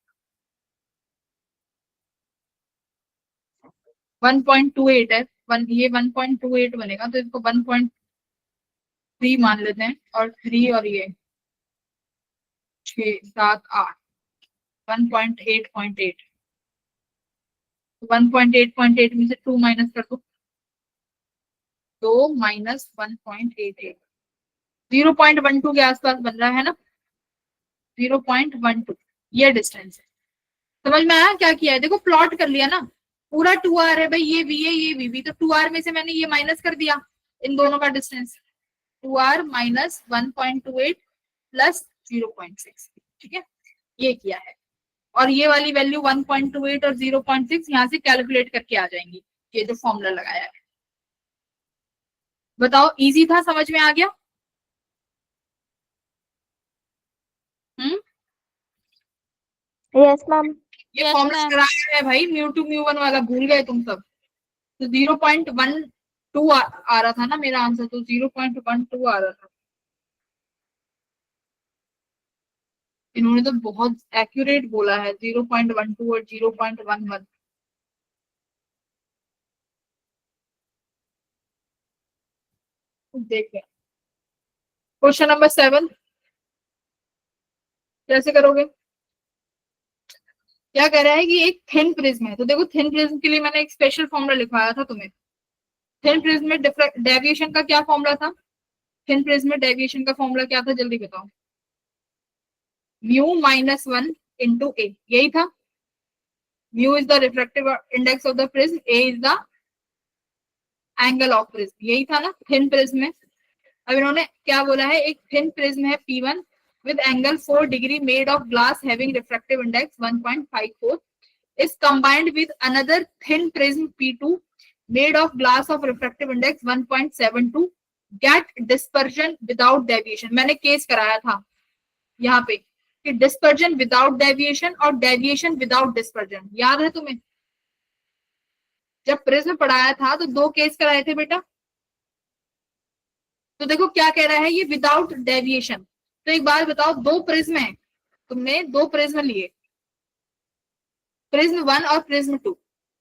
Speaker 3: 1.28 है, ये 1.28 बनेगा। तो इसको 1.3 मान लेते हैं और 3 और ये 6 7 8 1.8.8। 1.8.8 में से 2 माइनस कर दो, 2 माइनस 1.88, 0.12 के आसपास बन रहा है ना, 0.12 ये डिस्टेंस है। समझ में आया क्या किया है, देखो प्लॉट कर लिया ना, पूरा 2r है भाई, ये v है ये v, तो 2r में से मैंने ये माइनस कर दिया इन दोनों का डिस्टेंस, 2r माइनस 1.28 प्लस 0.6, ठीक है, ये किया है। और ये वाली वैल्यू 1.28 और 0.6 यहाँ से कैलकुलेट करके आ जाएंगी, ये जो फॉर्मूला लगाया है। बताओ इजी था, समझ में आ गया।
Speaker 2: Yes, ma'am.
Speaker 3: ये फॉर्मूला कराया है भाई, μ2 μ1 वाला भूल गए तुम सब। तो 0.12 आ रहा था ना मेरा आंसर, तो 0.12 आ रहा था। इन्होंने तो बहुत एक्यूरेट बोला है 0.12 और 0.11। देखिए क्वेश्चन नंबर 7 कैसे करोगे। क्या कह रहा है कि एक थिन प्रिज्म है, तो देखो थिन प्रिज्म के लिए मैंने एक स्पेशल फॉर्मूला लिखवाया था तुम्हें। थिन प्रिज्म में डेविएशन का क्या फॉर्मूला था, थिन प्रिज्म में डेविएशन का फॉर्मूला क्या था, जल्दी बताओ। μ-1 into a, यही था। Mu is the refractive index of the prism, a is the angle of prism, यही था ना थिन प्रिज्म में। अब इन्होंने क्या बोला है, एक थिन प्रिज्म है P1 with angle 4 degree made of glass having refractive index 1.54 is combined with another thin prism P2 made of glass of refractive index 1.72 get dispersion without deviation। मैंने case कराया था यहाँ पे कि डिस्पर्जन विदाउट डेविएशन और deviation without dispersion, याद है तुम्हें जब प्रिज्म पढ़ाया था तो 2 केस कराए थे बेटा। तो देखो क्या कह रहा है ये विदाउट डेविएशन। तो एक बात बताओ, 2 प्रिज्म है, तुमने 2 प्रिज्म लिए, प्रिज्म 1 और प्रिज्म 2।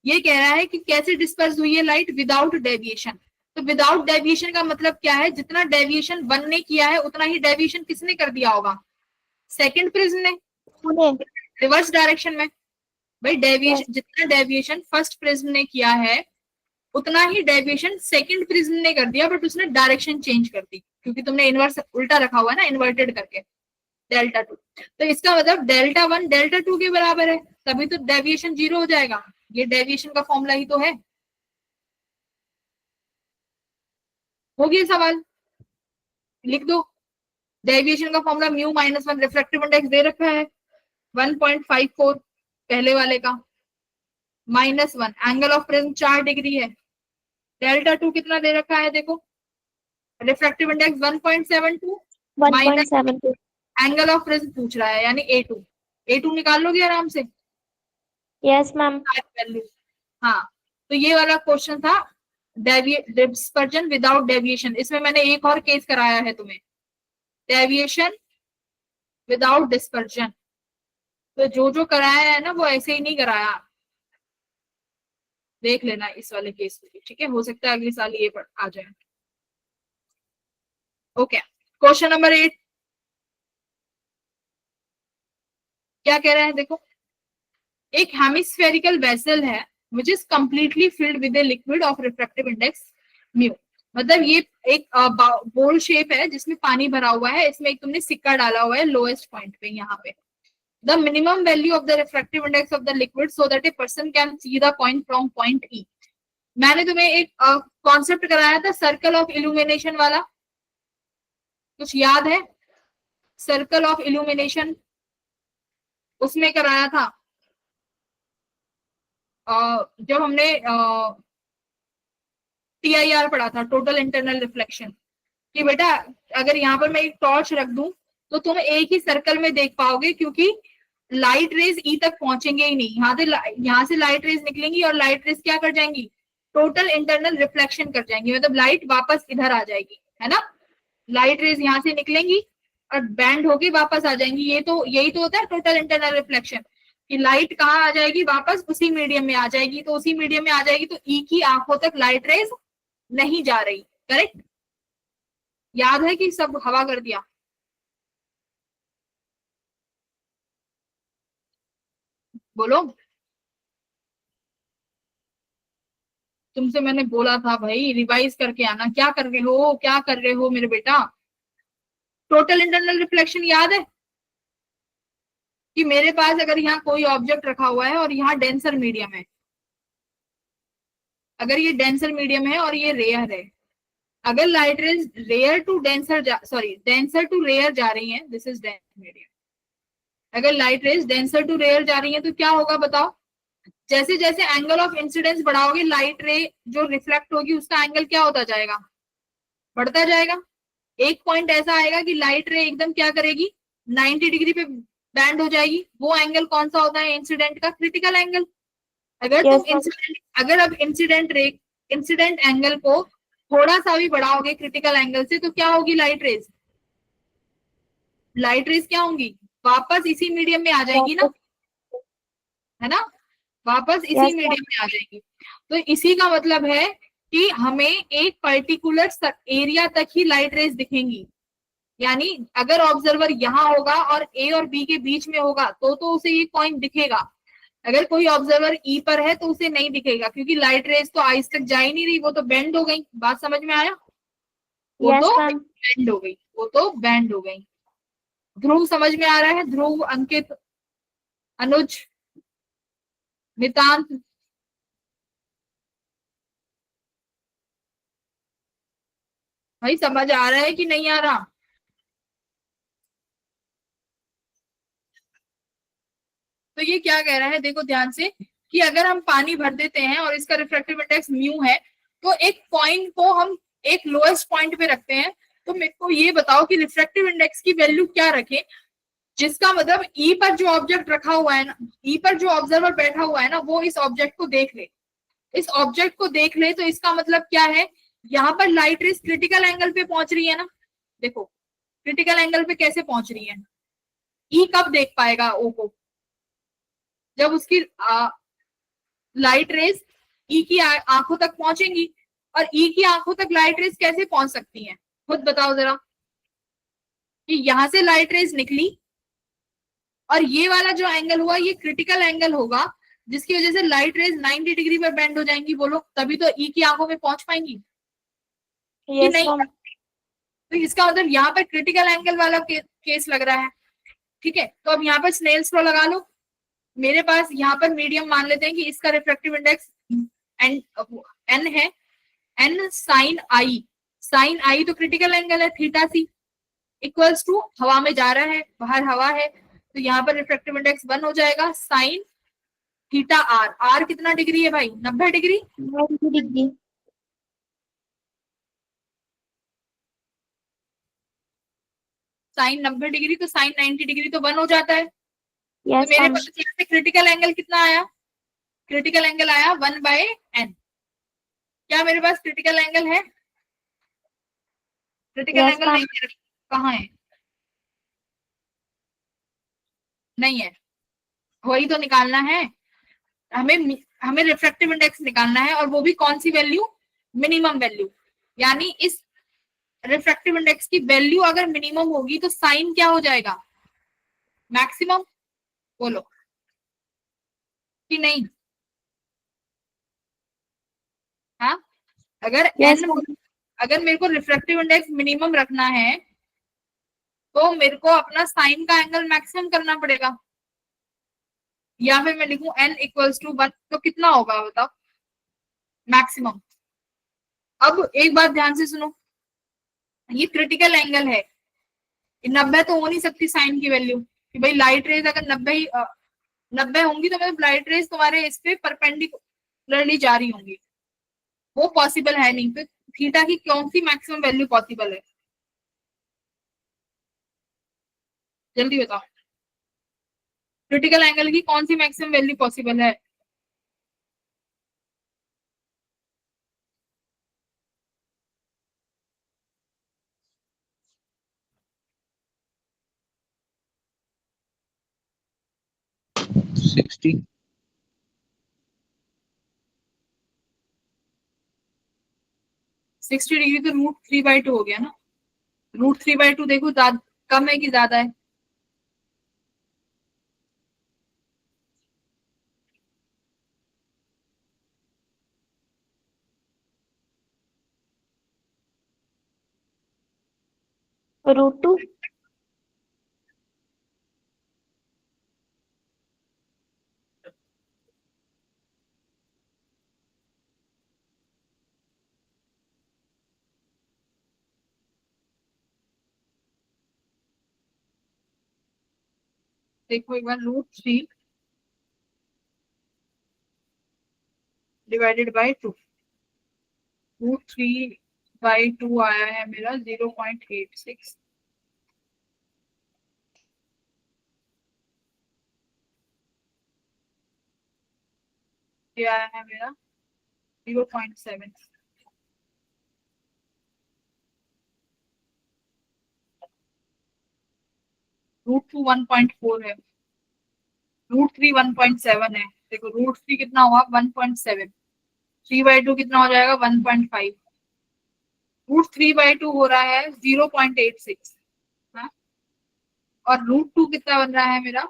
Speaker 3: ये कह रहा है कि कैसे डिस्पर्स हुई है लाइट विदाउट डेविएशन। तो विदाउट डेविएशन का मतलब क्या है, जितना डेविएशन 1 ने किया है उतना ही डेविएशन किसने कर दिया होगा, सेकंड प्रिज्म ने, रिवर्स डायरेक्शन में। भाई डेविएशन जितना डेविएशन फर्स्ट प्रिज्म ने किया है उतना ही डेविएशन सेकंड प्रिज्म ने कर दिया, बट उसने डायरेक्शन चेंज कर दी क्योंकि तुमने इनवर्स उल्टा रखा हुआ है ना, इन्वर्टेड करके Δ2। तो इसका मतलब Δ1 Δ2 के बराबर है, तभी तो डेविएशन 0 हो जाएगा। ये डेविएशन का फॉर्मूला ही तो है। हो गया सवाल, लिख दो। डेविएशन का फॉर्मूला μ-1, रिफ्रैक्टिव इंडेक्स दे रखा है 1.54 पहले वाले का, -1 एंगल ऑफ प्रिज्म 4 डिग्री है, Δ2 कितना दे रखा है देखो, refractive index 1.72 minus
Speaker 2: 1.72.
Speaker 3: Angle of press पूछ रहा है, यानी A2 निकाल लोगे आराम से
Speaker 2: Yes, ma'am.
Speaker 3: वैल्यू। हाँ, तो ये वाला क्वेश्चन था डिस्पर्जन विदाउट डेविएशन। इसमें मैंने एक और केस कराया है तुम्हें, डेविएशन विदाउट डिस्पर्जन। तो जो कराया है ना वो ऐसे ही नहीं कराया, देख लेना इस वाले केस को, ठीक है? हो सकता है अगले साल ये आ जाए। ओके, क्वेश्चन नंबर 8 क्या कह रहा है, देखो। एक हेमिस्फेरिकल वेसल है which is completely filled with a liquid of refractive index mu। मतलब ये एक बोल शेप है जिसमें पानी भरा हुआ है, इसमें एक तुमने सिक्का डाला हुआ है लोएस्ट पॉइंट पे, यहाँ पे। The minimum value of the refractive index of the liquid so that a person can see the point from point ई। मैंने तुम्हें एक कॉन्सेप्ट कराया था सर्कल ऑफ इल्यूमिनेशन वाला, कुछ याद है? सर्कल ऑफ इल्यूमिनेशन उसमें कराया था जब हमने TIR पढ़ा था, टोटल इंटरनल रिफ्लेक्शन, कि बेटा अगर यहाँ पर मैं एक टॉर्च रख दूं तो तुम एक ही सर्कल में देख पाओगे, क्योंकि लाइट रेज ई तक पहुंचेंगे ही नहीं। यहाँ से लाइट रेज निकलेंगी और लाइट रेज क्या कर जाएंगी, टोटल इंटरनल रिफ्लेक्शन कर जाएंगी, मतलब लाइट वापस इधर आ जाएगी, है ना? लाइट रेज यहाँ से निकलेंगी और बैंड होके वापस आ जाएंगी। यही तो होता है टोटल इंटरनल रिफ्लेक्शन, कि लाइट कहाँ आ जाएगी, वापस उसी मीडियम में आ जाएगी। तो उसी मीडियम में आ जाएगी तो ई की आंखों तक लाइट रेज नहीं जा रही, करेक्ट? याद है कि सब हवा कर दिया? बोलो, तुमसे मैंने बोला था भाई रिवाइज करके आना। क्या कर रहे हो, क्या कर रहे हो मेरे बेटा? टोटल इंटरनल रिफ्लेक्शन याद है कि मेरे पास अगर यहाँ कोई ऑब्जेक्ट रखा हुआ है और यहाँ डेंसर मीडियम है, अगर ये डेंसर मीडियम है और ये रेयर है, अगर light rays rare to denser denser to rare जा रही है, दिस इज डेंसर मीडियम, अगर light rays denser to rare जा रही है तो क्या होगा बताओ? जैसे जैसे एंगल ऑफ इंसिडेंस बढ़ाओगे, लाइट रे जो रिफ्लेक्ट होगी उसका एंगल क्या होता जाएगा, बढ़ता जाएगा। एक पॉइंट ऐसा आएगा कि लाइट रे एकदम क्या करेगी, 90 डिग्री पे बैंड हो जाएगी। वो एंगल कौन सा होता है इंसिडेंट का? Critical angle. अगर तुम अगर अब इंसिडेंट एंगल को थोड़ा सा भी बढ़ाओगे क्रिटिकल एंगल से, तो क्या होगी लाइट रेज? लाइट रेज क्या होंगी, वापस इसी मीडियम में आ जाएगी ना, है ना? वापस इसी मीडियम में आ जाएगी। तो इसी का मतलब है कि हमें एक पर्टिकुलर एरिया तक ही लाइट रेज दिखेंगी। यानी अगर ऑब्जर्वर यहाँ होगा और ए और बी के बीच में होगा तो उसे ये पॉइंट दिखेगा। अगर कोई ऑब्जर्वर ई पर है तो उसे नहीं दिखेगा, क्योंकि लाइट रेज तो आइस तक जा ही नहीं रही, वो तो बेंड हो गई। बात समझ में आया? वो तो बेंड हो गई, वो तो बेंड हो गई। ध्रुव समझ में आ रहा है? ध्रुव, अंकित, अनुज, नितांत, भाई समझ आ रहा है कि नहीं आ रहा? तो ये क्या कह रहा है, देखो ध्यान से, कि अगर हम पानी भर देते हैं और इसका रिफ्रैक्टिव इंडेक्स म्यू है, तो एक पॉइंट को हम एक लोएस्ट पॉइंट पे रखते हैं। तो मेरे को ये बताओ कि रिफ्रैक्टिव इंडेक्स की वैल्यू क्या रखें, जिसका मतलब ई पर जो ऑब्जेक्ट रखा हुआ है ना, ई पर जो ऑब्जर्वर बैठा हुआ है ना, वो इस ऑब्जेक्ट को देख ले। इस ऑब्जेक्ट को देख ले तो इसका मतलब क्या है, यहाँ पर लाइट रेज क्रिटिकल एंगल पे पहुंच रही है ना। देखो क्रिटिकल एंगल पे कैसे पहुंच रही है, ई कब देख पाएगा ओ को, जब उसकी लाइट रेज ई की आंखों तक पहुंचेंगी। और ई की आंखों तक लाइट रेज कैसे पहुंच सकती हैं, खुद बताओ जरा। कि यहां से लाइट रेज निकली और ये वाला जो एंगल हुआ ये क्रिटिकल एंगल होगा, जिसकी वजह से लाइट रेज 90 डिग्री पर बेंड हो जाएंगी। बोलो, तभी तो ई की आंखों में पहुंच पाएंगी कि नहीं? तो इसका मतलब यहाँ पर क्रिटिकल एंगल वाला केस लग रहा है। ठीक है, तो अब यहाँ पर स्नेल्स लॉ लगा लो। मेरे पास यहाँ पर मीडियम मान लेते हैं कि इसका रिफ्रैक्टिव इंडेक्स एन है, एन साइन आई। साइन आई तो क्रिटिकल एंगल है, थीटा सी इक्वल्स टू हवा में जा रहा है, बाहर हवा है, तो यहाँ पर रिफ्रैक्टिव इंडेक्स 1 हो जाएगा साइन थीटा आर। आर कितना डिग्री है भाई? 90 डिग्री।
Speaker 2: 90 डिग्री।
Speaker 3: साइन 90 डिग्री तो साइन 90 डिग्री तो 1 हो जाता है।
Speaker 2: Yes,
Speaker 3: तो मेरे
Speaker 2: ma'am.
Speaker 3: पास यहाँ पे क्रिटिकल एंगल कितना आया? क्रिटिकल एंगल आया 1/n। क्या मेरे पास क्रिटिकल एंगल है? Critical
Speaker 2: Yes,
Speaker 3: angle
Speaker 2: ma'am.
Speaker 3: नहीं है, कहाँ है? नहीं है, वही तो निकालना है हमें। हमें रिफ्रैक्टिव इंडेक्स निकालना है, और वो भी कौन सी वैल्यू? Minimum value. यानी इस रिफ्रैक्टिव इंडेक्स की वैल्यू अगर मिनिमम होगी तो साइन क्या हो जाएगा? मैक्सिमम। बोलो कि नहीं? हाँ, अगर
Speaker 2: Yes,
Speaker 3: n,
Speaker 2: ma'am.
Speaker 3: अगर मेरे को रिफ्रैक्टिव इंडेक्स मिनिमम रखना है तो मेरे को अपना साइन का एंगल मैक्सिमम करना पड़ेगा, या फिर मैं लिखूं n इक्वल्स टू 1, तो कितना होगा बताओ? मैक्सिमम। अब एक बात ध्यान से सुनो, ये क्रिटिकल एंगल है, 90 तो हो नहीं सकती साइन की वैल्यू, कि भाई लाइट रेज अगर 90 होंगी तो मतलब लाइट रेज तुम्हारे इस पे परपेंडिकुलरली जा रही होंगी, वो पॉसिबल है नहीं। तो थीटा की कौन सी मैक्सिमम वैल्यू पॉसिबल है? जल्दी बताओ, क्रिटिकल एंगल की कौन सी मैक्सिमम वैल्यू पॉसिबल है?
Speaker 5: सिक्सटी।
Speaker 3: 60 डिग्री तो √3/2 हो गया ना। √3/2 देखो कम है कि ज्यादा है?
Speaker 2: √2.
Speaker 3: देखो एक बार, √3 डिवाइडेड बाई 2, √3/2 आया है मेरा 0.86। ये आया है मेरा 0.7। √2 1.4 है, √3 1.7 है। देखो √3 कितना हुआ? 1.7। 3/2 कितना हो जाएगा? 1.5। √3/2 हो रहा है 0.86। हाँ, और √2 कितना बन रहा है मेरा?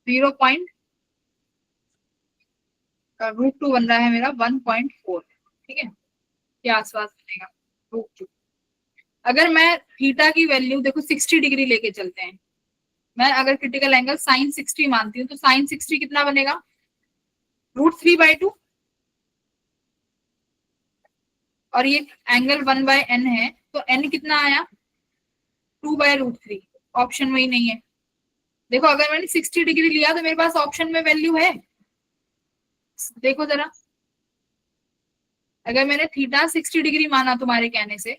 Speaker 3: 0. √2 बन रहा है मेरा 1.4। ठीक है, के आसपास बनेगा √2। अगर मैं थीटा की वैल्यू देखो 60 डिग्री लेके चलते हैं, मैं अगर क्रिटिकल एंगल साइन 60 मानती हूँ तो साइन 60 कितना बनेगा? √3/2। और ये एंगल 1/n है, तो n कितना आया? 2/√3। ऑप्शन में ही नहीं है। देखो अगर मैंने 60 डिग्री लिया तो मेरे पास ऑप्शन में वैल्यू है, देखो जरा। अगर मैंने थीटा 60 डिग्री माना तुम्हारे कहने से,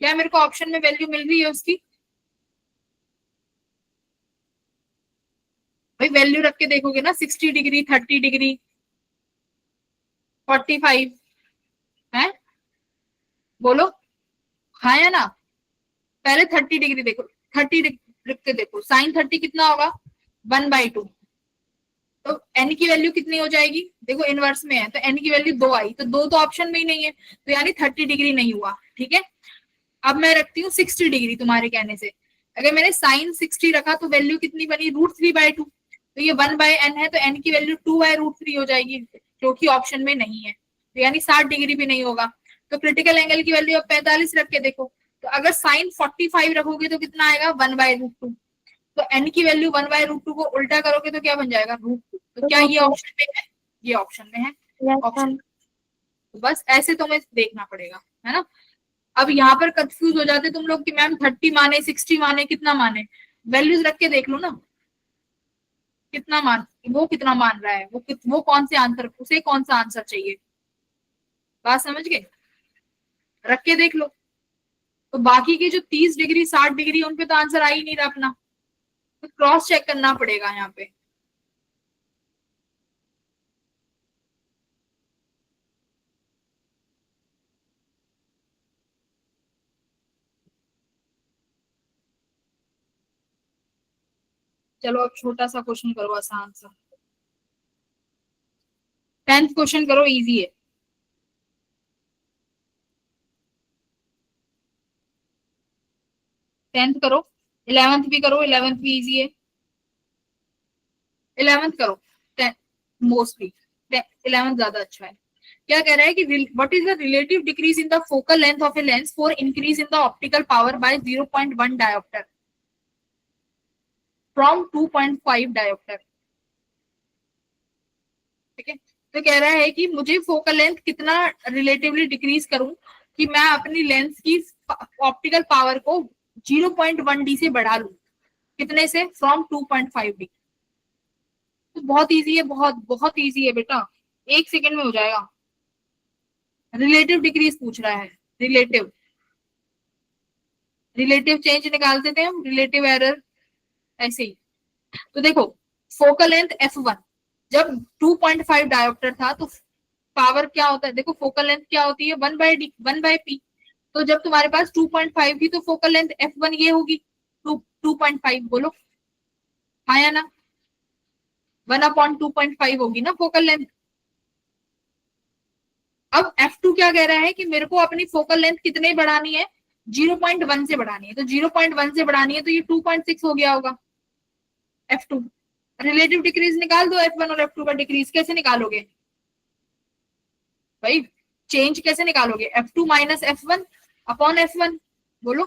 Speaker 3: क्या मेरे को ऑप्शन में वैल्यू मिल रही है उसकी? भाई वैल्यू रख के देखोगे ना, 60 डिग्री, 30 डिग्री, 45 है, बोलो हाँ या ना? पहले 30 डिग्री देखो, 30 रख के देखो, साइन 30 कितना होगा? 1/2। तो n की वैल्यू कितनी हो जाएगी? देखो इनवर्स में है तो n की वैल्यू 2 आई, तो 2 तो ऑप्शन में ही नहीं है, तो यानी 30 डिग्री नहीं हुआ। ठीक है, अब मैं रखती हूँ 60 डिग्री तुम्हारे कहने से। अगर मैंने साइन 60 रखा तो वैल्यू कितनी बनी? √3/2। तो ये 1/n है, तो n की वैल्यू 2/√3 हो जाएगी, जो कि ऑप्शन में नहीं है, तो यानी 60 डिग्री भी नहीं होगा। तो क्रिटिकल एंगल की वैल्यू अब 45 रख के देखो, तो अगर साइन 45 रखोगे तो कितना आएगा? 1/√2। तो n की वैल्यू 1/√2 को उल्टा करोगे तो क्या बन जाएगा? √2। तो क्या ये ऑप्शन में है? ये ऑप्शन में है।
Speaker 2: Yes,
Speaker 3: option,
Speaker 2: ma'am.
Speaker 3: तो बस ऐसे तुम्हें देखना पड़ेगा, है ना? अब यहाँ पर कंफ्यूज हो जाते तुम लोग कि मैम 30 माने, 60 माने, कितना माने? वैल्यूज रख के देख लो ना, कितना मान, वो कितना मान रहा है, वो कौन से आंसर, उसे कौन सा आंसर चाहिए। बात समझ गए? रख के देख लो, तो बाकी के जो 30 डिग्री 60 डिग्री उन पे तो आंसर आ ही नहीं रहा अपना, तो क्रॉस चेक करना पड़ेगा यहाँ पे। चलो अब छोटा सा क्वेश्चन करो आसान सा, 10th क्वेश्चन करो, इजी है। 10th करो, 11th भी करो, 11th भी इजी है। 11th करो, मोस्टली 11th ज्यादा अच्छा है। क्या कह रहा है कि what is the relative decrease in the focal length of a lens for increase in the optical power bye 0.1 dioptre from 2.5 dioptre. ठीक है, तो कह रहा है कि मुझे फोकल लेंथ कितना रिलेटिवली डिक्रीज करूं कि मैं अपनी लेंस की ऑप्टिकल पावर को 0.1 डी से बढ़ा लूं। कितने से? From 2.5 D. तो बहुत इजी है, बहुत बहुत इजी है बेटा, 1 सेकेंड में हो जाएगा। रिलेटिव डिक्रीज पूछ रहा है, रिलेटिव रिलेटिव चेंज निकालते थे हम, रिलेटिव एरर ऐसे ही। तो देखो फोकल लेंथ f1 जब 2.5 डायोप्टर था तो पावर क्या होता है, देखो फोकल लेंथ क्या होती है 1/d 1/p। तो जब तुम्हारे पास 2.5 थी तो फोकल लेंथ f1 ये होगी 2.5, बोलो हाँ या ना? 1/2.5 होगी ना फोकल लेंथ। अब f2 क्या कह रहा है कि मेरे को अपनी फोकल लेंथ कितने बढ़ानी है, 0.1 से बढ़ानी है। तो 0.1 से बढ़ानी है तो ये 2.6 हो गया होगा f2। रिलेटिव डिक्रीज निकाल दो, f1 और f2 का डिक्रीज कैसे निकालोगे भाई, चेंज कैसे निकालोगे, f2 minus f1 upon f1, बोलो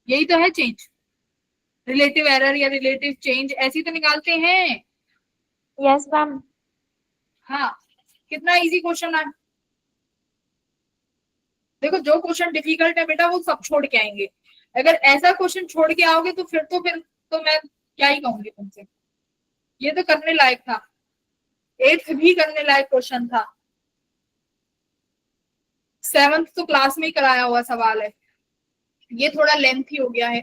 Speaker 3: यही तो है चेंज। रिलेटिव एरर या रिलेटिव चेंज ऐसी तो निकालते हैं।
Speaker 2: Yes ma'am.
Speaker 3: हाँ, कितना इजी क्वेश्चन है। देखो जो क्वेश्चन डिफिकल्ट है बेटा वो सब छोड़ के आएंगे, अगर ऐसा क्वेश्चन छोड़ के आओगे तो फिर मैं क्या ही कहूंगी तुमसे। ये तो करने लायक था, 8th भी करने लायक क्वेश्चन था, 7th तो क्लास में ही कराया हुआ सवाल है, ये थोड़ा लेंथी हो गया है,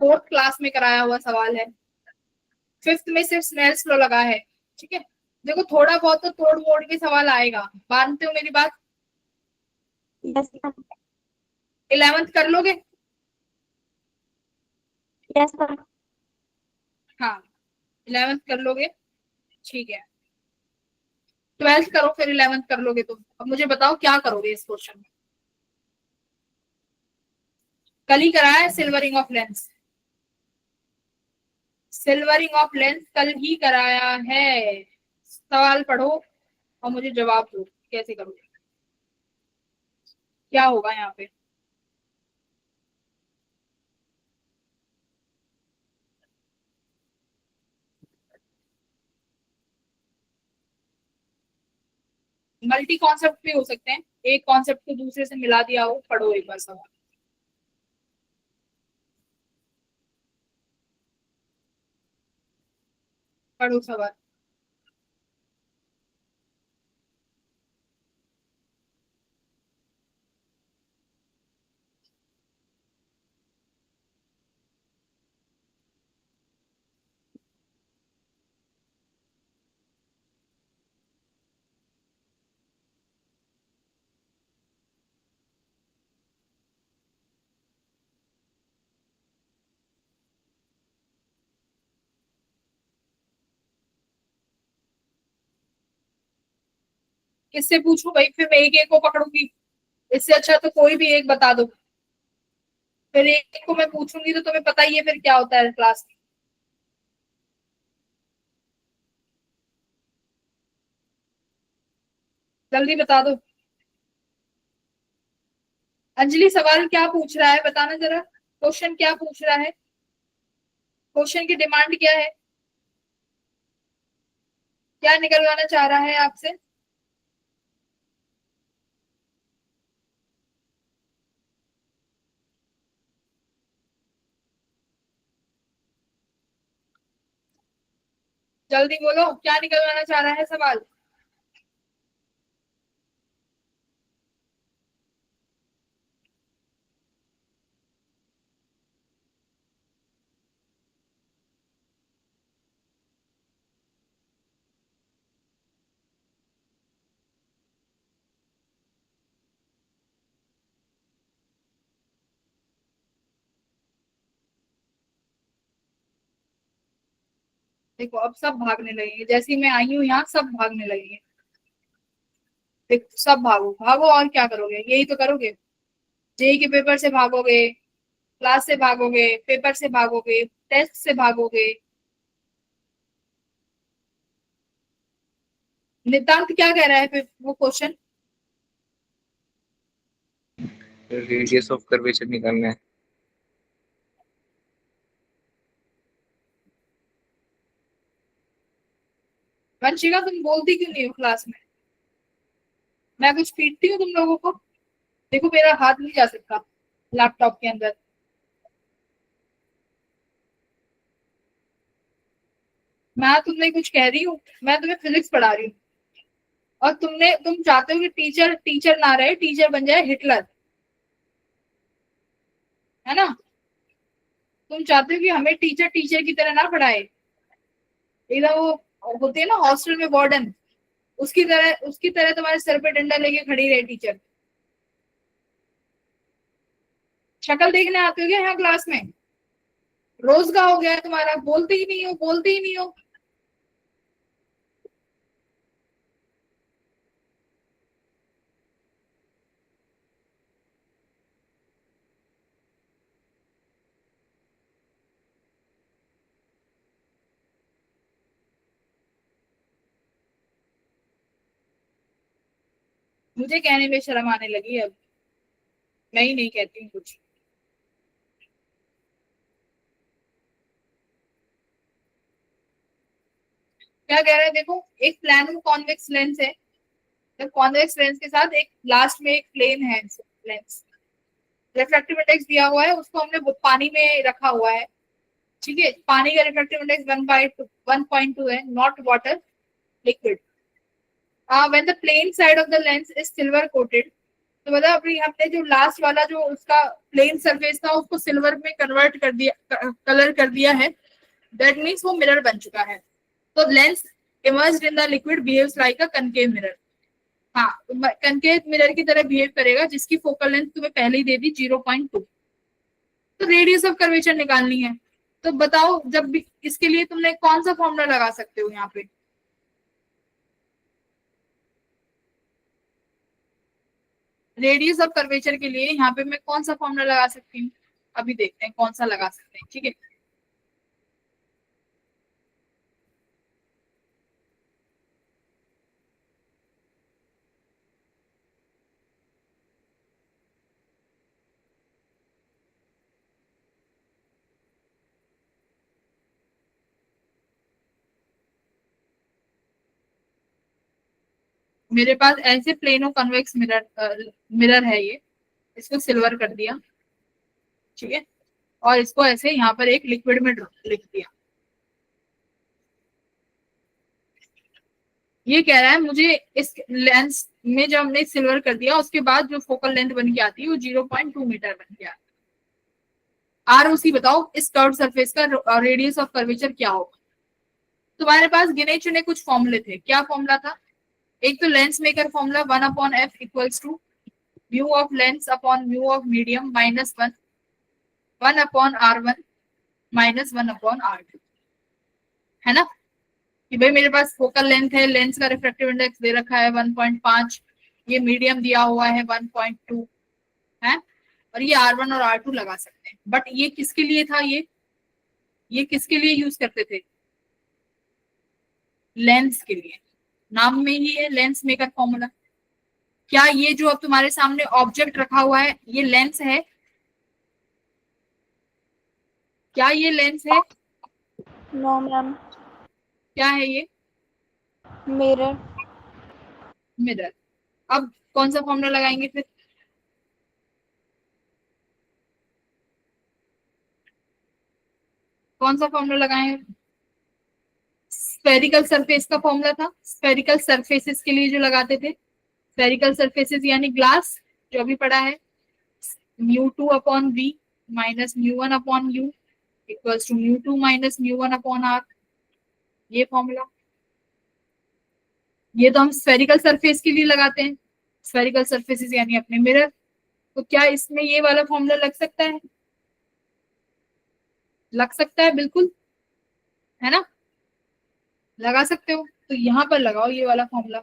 Speaker 3: 4th क्लास में कराया हुआ सवाल है, 5th में सिर्फ स्नेल्स लॉ लगा है। ठीक है, देखो थोड़ा बहुत तो तोड़ मोड़ के सवाल आएगा, मानते हो मेरी बात?
Speaker 2: Yes ma'am.
Speaker 3: 11th कर लोगे?
Speaker 2: Yes ma'am.
Speaker 3: हाँ 11th कर लोगे, ठीक है। 12th करो फिर 11th कर लोगे तो अब मुझे बताओ क्या करोगे इस क्वेश्चन में। कल ही कराया है silvering of lens, silvering of lens कल ही कराया है। सवाल पढ़ो और मुझे जवाब दो कैसे करोगे, क्या होगा यहाँ पे। मल्टी कॉन्सेप्ट भी हो सकते हैं, एक कॉन्सेप्ट को दूसरे से मिला दिया हो। पढ़ो एक बार सवाल, पढ़ो सवाल। किससे पूछूं भाई, फिर मैं एक एक को पकड़ूंगी, इससे अच्छा तो कोई भी एक बता दो। फिर एक को मैं पूछूंगी तो तुम्हें पता ही है फिर क्या होता है क्लास में। जल्दी बता दो। अंजलि सवाल क्या पूछ रहा है बताना जरा, क्वेश्चन क्या पूछ रहा है, क्वेश्चन की डिमांड क्या है, क्या निकलवाना चाह रहा है आपसे। जल्दी बोलो क्या निकलवाना चाह रहा है सवाल। देखो अब सब भागने लगेंगे, जैसे ही मैं आई हूँ यहाँ सब भागने लगेंगे। देखो सब भागो भागो, और क्या करोगे, यही तो करोगे। जेई के पेपर से भागोगे, क्लास से भागोगे, पेपर से भागोगे, टेस्ट से भागोगे। नितांत क्या कह रहा है फिर वो क्वेश्चन?
Speaker 5: रेडियस ऑफ कर्वेचर निकालना है।
Speaker 3: वंशिका तुम बोलती क्यों नहीं हो क्लास में? मैं कुछ पीटती हूँ तुम लोगों को? देखो मेरा हाथ नहीं जा सकता लैपटॉप के अंदर। मैं तुमने कुछ कह रही हूँ? मैं तुम्हें फिजिक्स पढ़ा रही हूँ, और तुम चाहते हो कि टीचर टीचर ना रहे, टीचर बन जाए हिटलर, है ना? तुम चाहते हो कि हमें टीचर टीचर की तरह ना पढ़ाए, एकदम वो होते हैं ना हॉस्टल में वार्डन, उसकी तरह तुम्हारे सर पे डंडा लेके खड़ी रहे टीचर। शक्ल देखने आते हो क्या यहाँ क्लास में? रोज का हो गया है तुम्हारा, बोलते ही नहीं हो, बोलते ही नहीं हो। मुझे कहने में शर्म आने लगी अब, मैं ही नहीं कहती हूँ कुछ। क्या कह रहे हैं देखो, एक प्लान कॉन्वेक्स लेंस है, तो कॉन्वेक्स लेंस के साथ एक लास्ट में एक प्लेन है लेंस। रिफ्रैक्टिव इंडेक्स दिया हुआ है, उसको हमने पानी में रखा हुआ है। ठीक है, पानी का रिफ्रैक्टिव इंडेक्स 1.2 है, not water, liquid. When the plane side of the lens is silver coated, तो मतलब अभी हमने जो लास्ट वाला जो उसका प्लेन सरफेस था उसको सिल्वर में कन्वर्ट कर दिया, कलर कर दिया है। दैट मीन्स वो मिरर बन चुका है। तो lens emerged in the liquid behaves like a concave mirror. हाँ, कनकेव मिरर की तरह बिहेव करेगा, जिसकी फोकल लेंथ तुम्हें पहले ही दे दी 0.2। तो रेडियस ऑफ कर्वेचर निकालनी है, तो बताओ जब भी इसके लिए तुमने कौन सा फॉर्मूला लगा सकते हो यहाँ पे? रेडियस ऑफ कर्वेचर के लिए यहाँ पे मैं कौन सा फॉर्मूला लगा सकती हूँ? अभी देखते हैं कौन सा लगा सकते हैं। ठीक है, मेरे पास ऐसे प्लेनो कन्वेक्स मिरर है ये, इसको सिल्वर कर दिया। ठीक है, और इसको ऐसे यहाँ पर एक लिक्विड में लिख दिया। ये कह रहा है मुझे इस लेंस में जब हमने सिल्वर कर दिया उसके बाद जो फोकल लेंथ बन के आती है वो 0.2 मीटर बन के आती है। ROC बताओ इस कर्व सरफेस का रेडियस ऑफ कर्वेचर क्या होगा? तुम्हारे पास गिने चुने कुछ फॉर्मूले थे, क्या फॉर्मूला था? एक तो lens maker formula 1/f equals to mu of lens upon mu of medium minus 1/r1 minus 1/r2, है ना? कि भाई मेरे पास फोकल लेंथ है, लेंस का रिफ्रैक्टिव इंडेक्स दे रखा है 1.5, ये मीडियम दिया हुआ है 1.2 है, और ये R1 और R2 लगा सकते हैं। बट ये किसके लिए था? ये किसके लिए यूज करते थे? लेंस के लिए। नाम में ही है लेंस मेकर फॉर्मूला। क्या ये जो अब तुम्हारे सामने ऑब्जेक्ट रखा हुआ है ये लेंस है? क्या ये लेंस है?
Speaker 2: No ma'am.
Speaker 3: क्या है ये?
Speaker 2: मिरर।
Speaker 3: मिरर। अब कौन सा फॉर्मूला लगाएंगे फिर? कौन सा फॉर्मूला लगाएंगे? स्फेरिकल सरफेस का फॉर्मूला था, स्फेरिकल सरफेसेस के लिए जो लगाते थे। स्फेरिकल सरफेसेस यानी ग्लास, जो अभी पढ़ा है, μ2/v minus μ1/u equals to μ2 minus μ1/r। ये फॉर्मूला, ये तो हम स्फेरिकल सरफेस के लिए लगाते हैं, स्फेरिकल सरफेसेस यानी अपने मिरर। तो क्या इसमें ये वाला फॉर्मूला लग सकता है? लग सकता है बिल्कुल, है ना? लगा सकते हो, तो यहाँ पर लगाओ ये वाला formula.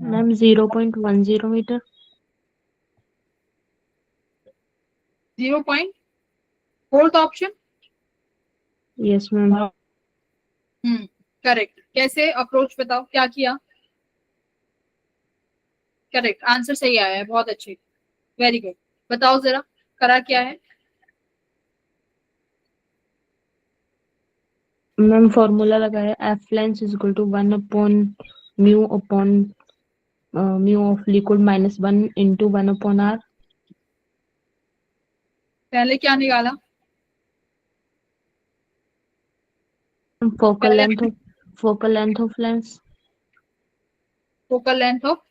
Speaker 4: Ma'am 0.10 metre.
Speaker 3: 0. Fourth option.
Speaker 4: Yes ma'am.
Speaker 3: Correct. कैसे अप्रोच बताओ, क्या किया? करेक्ट, आंसर सही आया है, बहुत अच्छे, वेरी गुड। बताओ जरा, करा क्या है?
Speaker 4: मैम फॉर्मूला लगाया, F lens is equal to 1/μ mu of liquid -1 into 1/r।
Speaker 3: पहले क्या निकाला?
Speaker 4: फोकल
Speaker 3: पहले
Speaker 4: length of lens
Speaker 3: focal length of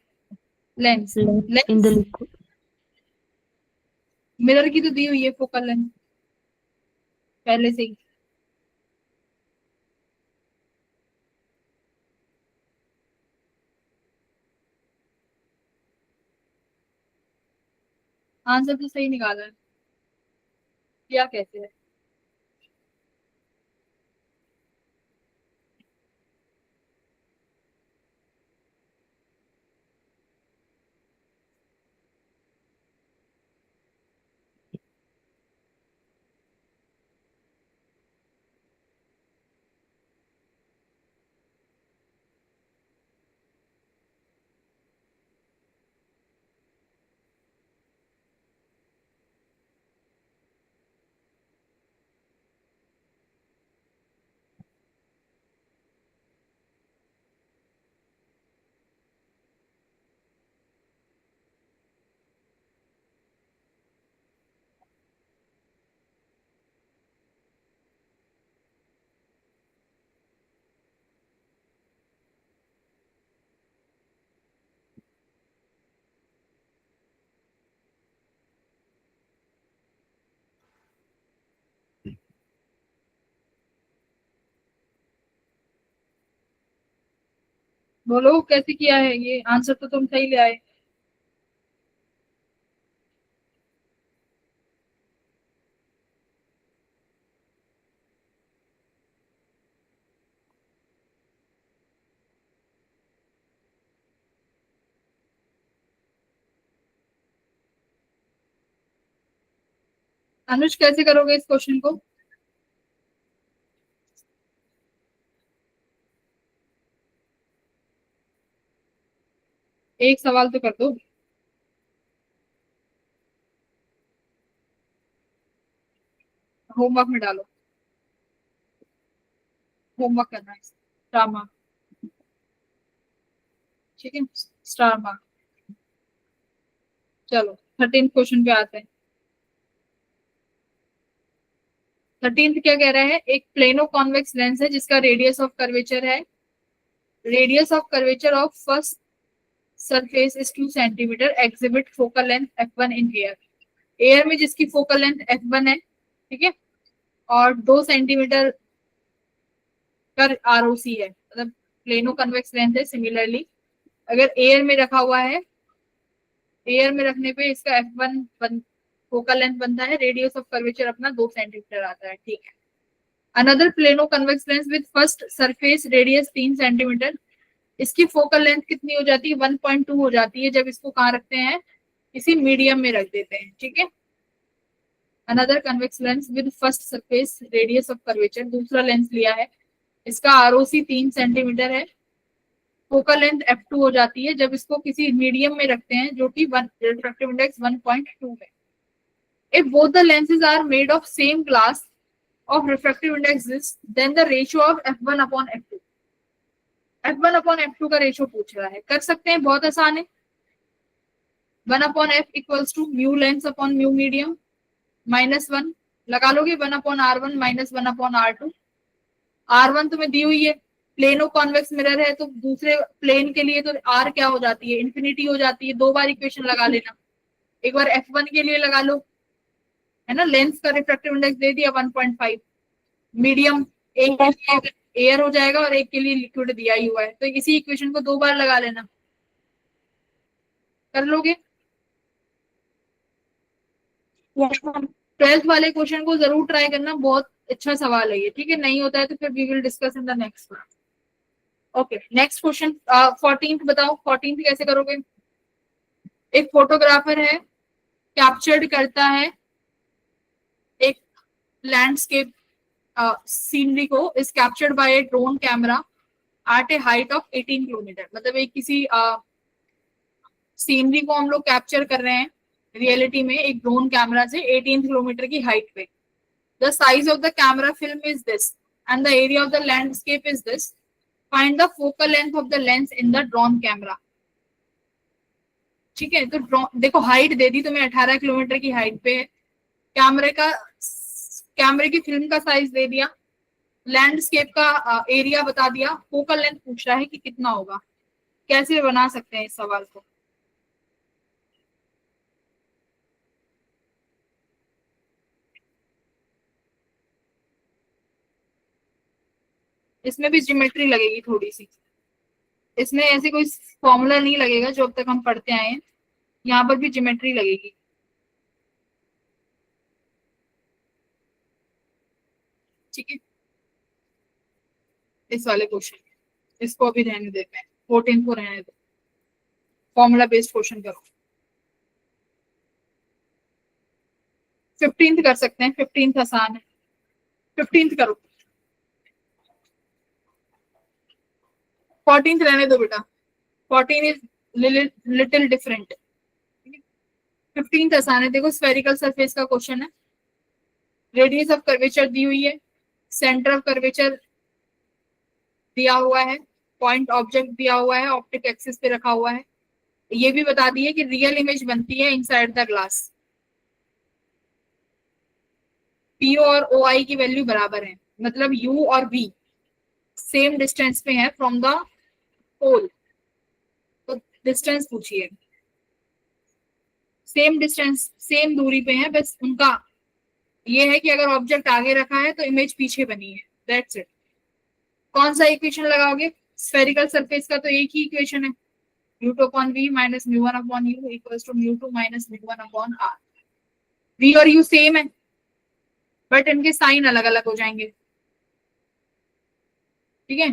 Speaker 3: lens.
Speaker 4: In the
Speaker 3: lens
Speaker 4: liquid.
Speaker 3: Mirror की तो दी हुई है फोकल लेंथ पहले से ही। आंसर तो सही निकाला है, क्या कैसे है? बोलो कैसे किया है, ये आंसर तो तुम सही ले आए। अनुज कैसे करोगे इस क्वेश्चन को? एक सवाल तो कर दो। होमवर्क में डालो, होमवर्क करना है, स्टार मार्क। ठीक है, स्टार मार्क। चलो 13 क्वेश्चन पे आते हैं। 13 क्या कह रहा है? एक प्लेनो कॉन्वेक्स लेंस है जिसका रेडियस ऑफ कर्वेचर है, radius of curvature of first surface is 2 centimetre, exhibit focal length f1 in air. Air में जिसकी फोकल लेंथ f1 है, ठीक है, और 2 सेंटीमीटर का आरओसी है, मतलब प्लेनो कन्वेक्स लेंस है। सिमिलरली अगर एयर में रखा हुआ है, एयर में रखने पे इसका f1 फोकल लेंथ बनता है, रेडियस ऑफ कर्वेचर अपना 2 सेंटीमीटर आता है। ठीक है, another plano convex lens with first surface radius 3 centimetre, इसकी फोकल लेंथ कितनी हो जाती है 1.2 हो जाती है जब इसको कहाँ रखते हैं, किसी मीडियम में रख देते हैं, ठीक है। Another convex lens with first surface radius of curvature, दूसरा लेंस लिया है, इसका आरओसी 3 सेंटीमीटर है, फोकल लेंथ f2 हो जाती है जब इसको किसी मीडियम में रखते हैं जो कि रिफ्रैक्टिव इंडेक्स 1.2 है। If both the lenses are made of same glass of refractive index this, then the ratio of f1 upon f2, f1 upon f2 का रेशियो पूछ रहा है, कर सकते हैं, बहुत आसान है। 1 upon f equals to mu lens upon mu medium minus 1 लगा लोगे, 1 upon r1 minus 1 upon r2। r1 तुम्हें दी हुई है, प्लेनो कॉन्वेक्स मिरर है तो दूसरे प्लेन के लिए तो r क्या हो जाती है, इन्फिनिटी हो जाती है, 2 बार इक्वेशन लगा लेना, एक बार f1 के लिए लगा लो, है ना, लेंस का रिफ्रैक्टिव इंडेक्स दे दिया 1.5, मीडियम एक के लिए एयर हो जाएगा और एक के लिए लिक्विड दिया ही हुआ है, तो इसी इक्वेशन को 2 बार लगा लेना, कर लोगे।
Speaker 2: Yes, ma'am.
Speaker 3: 12th वाले क्वेश्चन को जरूर ट्राई करना, बहुत अच्छा सवाल है ये, ठीक है, नहीं होता है तो फिर we will discuss in the next one. Okay, next question 14th बताओ, 14th कैसे करोगे। एक फोटोग्राफर है, कैप्चर्ड करता है एक लैंडस्केप सीनरी को, is captured by a drone camera at a height of 18 kilometre, मतलब एक किसी सीनरी को हम लोग कैप्चर कर रहे हैं रियलिटी में एक ड्रोन कैमरा से 18 किलोमीटर की हाइट पे। The size of the camera film is this and the area of the landscape is this, find the focal length of the lens in the drone camera. ठीक है, तो देखो height दे दी तुम्हें 18 kilometre की height पे, कैमरे की फिल्म का साइज दे दिया, लैंडस्केप का एरिया बता दिया, फोकल लेंथ पूछ रहा है कि कितना होगा। कैसे बना सकते हैं इस सवाल को। इसमें भी ज्योमेट्री लगेगी थोड़ी सी, इसमें ऐसे कोई फॉर्मूला नहीं लगेगा जो अब तक हम पढ़ते आए हैं, यहाँ पर भी ज्योमेट्री लगेगी। ठीक है, इस वाले क्वेश्चन इसको अभी रहने देते हैं, 14 को रहने दो, फॉर्मूला बेस्ड क्वेश्चन करो। 15th कर सकते हैं, 15th आसान है, 15th करो। 14th रहने दो बेटा, 14 इज लिटिल डिफरेंट। 15th आसान है, देखो स्फेरिकल सरफेस का क्वेश्चन है, रेडियस ऑफ कर्वेचर दी हुई है, सेंटर ऑफ कर्वेचर दिया हुआ है, पॉइंट ऑब्जेक्ट दिया हुआ है, ऑप्टिक एक्सिस पे रखा हुआ है, ये भी बता दिए कि रियल इमेज बनती है इनसाइड द ग्लास। पीओ और ओ आई की वैल्यू बराबर है, मतलब यू और बी सेम डिस्टेंस पे है फ्रॉम द पोल, तो डिस्टेंस पूछिए, सेम डिस्टेंस सेम दूरी पे है, बस उनका ये है कि अगर ऑब्जेक्ट आगे रखा है तो इमेज पीछे बनी है, दैट्स इट। कौन सा इक्वेशन लगाओगे, स्फेरिकल सरफेस का तो एक ही इक्वेशन है, μ2 upon v minus μ1 upon u equals to μ2 minus μ1 upon r। v और u सेम है बट इनके साइन अलग अलग हो जाएंगे। ठीक है,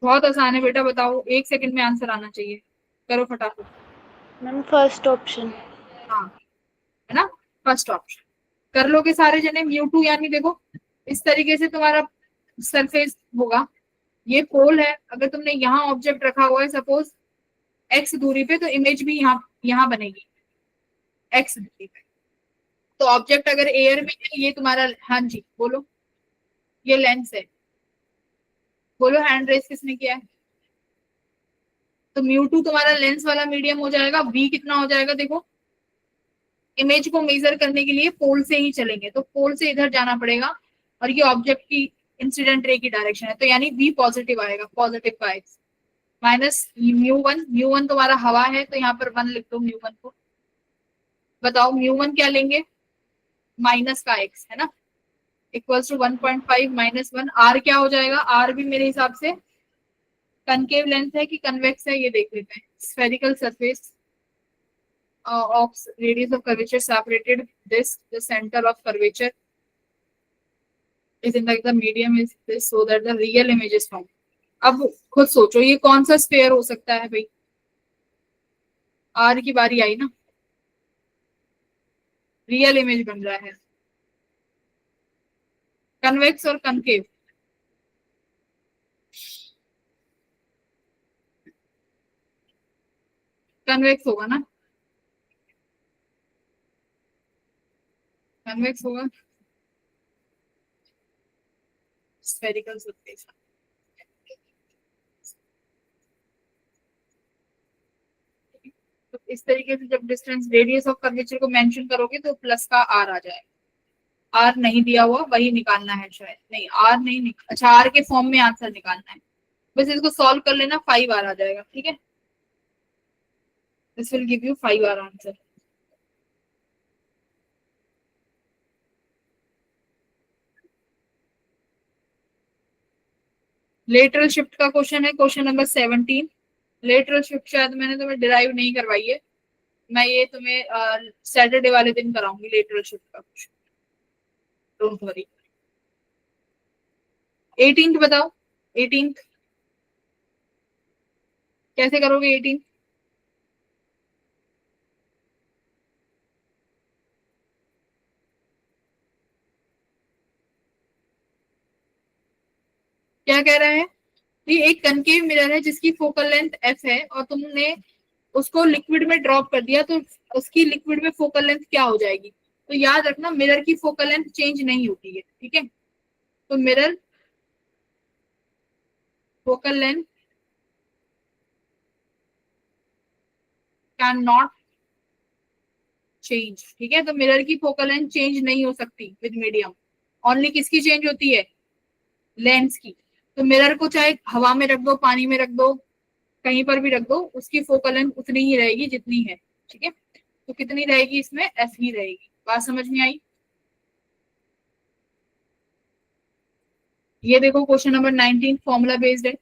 Speaker 3: बहुत आसान है बेटा, बताओ 1 सेकंड में आंसर आना चाहिए, करो फटाफट।
Speaker 2: Ma'am first option.
Speaker 3: हाँ है ना, फर्स्ट ऑप्शन कर लोगे सारे जने। μ2 यानी देखो इस तरीके से तुम्हारा सरफेस होगा, ये पोल है, अगर तुमने यहाँ ऑब्जेक्ट रखा हुआ है सपोज x दूरी पे, तो इमेज भी यहाँ बनेगी x दूरी पे। तो ऑब्जेक्ट अगर एयर में है, ये तुम्हारा, हाँ जी बोलो, ये लेंस है, बोलो हैंड रेस किसने किया है। तो μ2 तुम्हारा लेंस वाला मीडियम हो जाएगा, v कितना हो जाएगा, देखो इमेज को मेजर करने के लिए पोल से ही चलेंगे, तो पोल से इधर जाना पड़ेगा और ये ऑब्जेक्ट की इंसिडेंट रे की डायरेक्शन है, तो यानी v पॉजिटिव आएगा, पॉजिटिव का x माइनस μ1 तुम्हारा हवा है, तो यहाँ पर 1 लिख दो μ1 को। बताओ μ1 क्या लेंगे, माइनस का x है ना, इक्वल्स टू 1.5 माइनस 1। r क्या हो जाएगा, r भी मेरे हिसाब से कनकेव लेंस है कि कन्वेक्स है, ये देख लेते हैं। Spherical surface of radius of curvature separated this the center of curvature is in the medium is this so that the real image is formed. अब खुद सोचो ये कौन सा स्फीयर हो सकता है भाई, आर की बारी आई ना, रियल इमेज बन रहा है, कन्वेक्स और कनकेव, कन्वेक्स होगा ना, कन्वेक्स होगा, स्फेरिकल सरफेस। तो इस तरीके से जब डिस्टेंस रेडियस ऑफ कर्वेचर को मेंशन करोगे तो प्लस का आर आ जाएगा। आर नहीं दिया हुआ वही निकालना है, शायद नहीं आर नहीं अच्छा आर के फॉर्म में आंसर निकालना है, बस इसको सॉल्व कर लेना, 5 आर आ जाएगा। ठीक है, this will give you 5 R answer. Lateral shift का क्वेश्चन है, क्वेश्चन नंबर 17। लेटरल शिफ्ट शायद मैंने तुम्हें डिराइव नहीं करवाई है, मैं ये तुम्हें सैटरडे वाले दिन कराऊंगी लेटरल शिफ्ट का क्वेश्चन, डोंट वरी। 18th बताओ, 18th कैसे करोगे? 18 क्या कह रहा है? ये एक कनकेव मिरर है जिसकी फोकल लेंथ f है और तुमने उसको लिक्विड में ड्रॉप कर दिया, तो उसकी लिक्विड में फोकल लेंथ क्या हो जाएगी? तो याद रखना मिरर की फोकल लेंथ चेंज नहीं होती है। ठीक है, तो mirror focal length can not change. ठीक है, तो मिरर की फोकल लेंथ चेंज नहीं हो सकती विद मीडियम, ओनली किसकी चेंज होती है? लेंस की। तो मिरर को चाहे हवा में रख दो, पानी में रख दो, कहीं पर भी रख दो, उसकी फोकल लेंथ उतनी ही रहेगी जितनी है। ठीक है, तो कितनी रहेगी इसमें? एफ ही रहेगी। बात समझ में आई? ये देखो क्वेश्चन नंबर 19 फॉर्मूला बेस्ड है।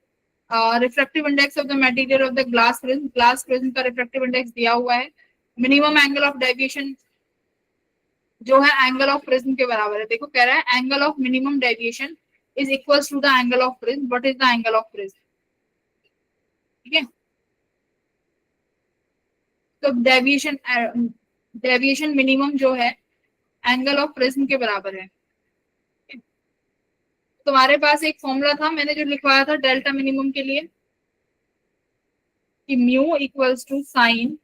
Speaker 3: Refractive index of the material of the glass prism, glass prism का रिफ्रैक्टिव इंडेक्स दिया हुआ है। मिनिमम एंगल ऑफ डेविएशन जो है एंगल ऑफ प्रिज्म के बराबर है। देखो कह रहा है angle of minimum deviation is equals to the angle of prism. What is the angle of prism? ठीक है, तो डेविएशन मिनिमम जो है एंगल ऑफ प्रिज्म के बराबर है। तुम्हारे पास एक फॉर्मूला था मैंने जो लिखवाया था डेल्टा मिनिमम के लिए कि mu equals to sine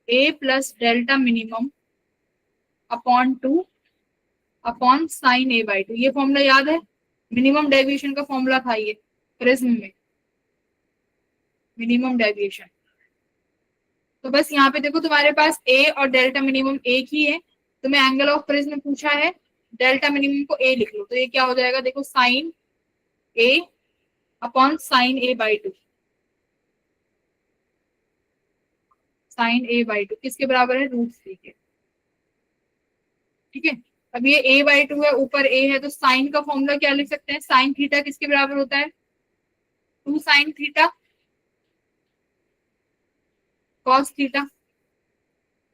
Speaker 3: A plus delta minimum upon 2 upon sine A by 2। ये फॉर्मूला याद है? मिनिमम डेविएशन का फॉर्मूला था ये प्रिज्म में, मिनिमम डेविएशन। तो बस यहाँ पे देखो तुम्हारे पास ए और डेल्टा मिनिमम एक ही है, तुम्हें एंगल ऑफ प्रिज्म पूछा है, डेल्टा मिनिमम को ए लिख लो, तो ये क्या हो जाएगा? देखो sine A upon sine A by 2, sine A by 2 किसके बराबर है? √3 के। ठीक है, अब ये a बाई 2 है, ऊपर a है, तो साइन का फॉर्मूला क्या लिख सकते हैं? साइन थीटा किसके बराबर होता है? 2 sine theta cos theta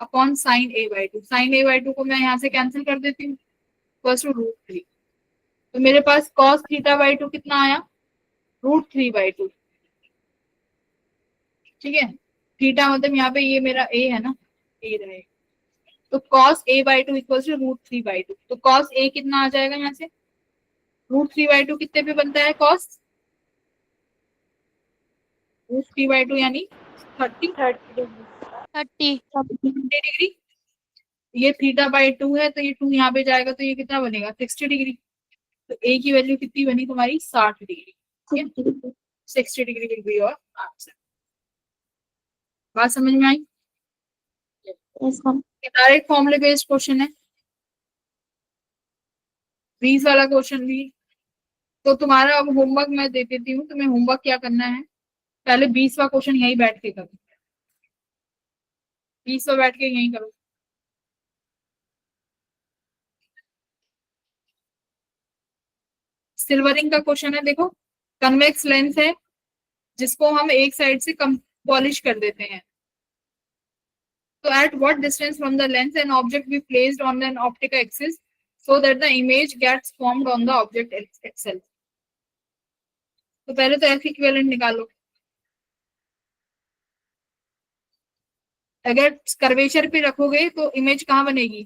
Speaker 3: upon sine a by 2। Sine a by 2 को मैं यहाँ से कैंसिल कर देती हूँ, फर्स्ट √3। तो मेरे पास कॉस थीटा बाई 2 कितना आया? √3 बाई 2। ठीक है, थीटा मतलब यहाँ पे ये मेरा a है ना, a रहेगा, तो cos a by 2 equal to √3 by 2। तो cos a कितना आ जाएगा यहाँ से? √3 बाई 2 कितने पे बनता है cos? √3 बाई 2 यानी 30 डिग्री। ये थीटा बाई 2 है, तो ये 2 यहाँ पे जाएगा, तो ये कितना बनेगा? 60 डिग्री। तो a की वैल्यू कितनी बनी तुम्हारी? 60 degree. 60 degree will be your answer. बात समझ में आई? डायरेक्ट फॉर्मूले बेस्ड क्वेश्चन है, 20 वाला क्वेश्चन भी। तो तुम्हारा अब होमवर्क मैं दे देती हूँ, तुम्हें होमवर्क क्या करना है? पहले 20वां क्वेश्चन यहीं बैठ के करो, 20वां बैठ के यहीं करो। सिल्वरिंग का क्वेश्चन है, देखो कन्वेक्स लेंस है जिसको हम एक साइड से कम पॉलिश कर देते हैं। So at what distance from the lens an object be placed on an optic axis so that the image gets formed on the object itself. तो पहले तो F इक्विवेलेंट निकालो। अगर कर्वेचर पे रखोगे तो इमेज कहाँ बनेगी?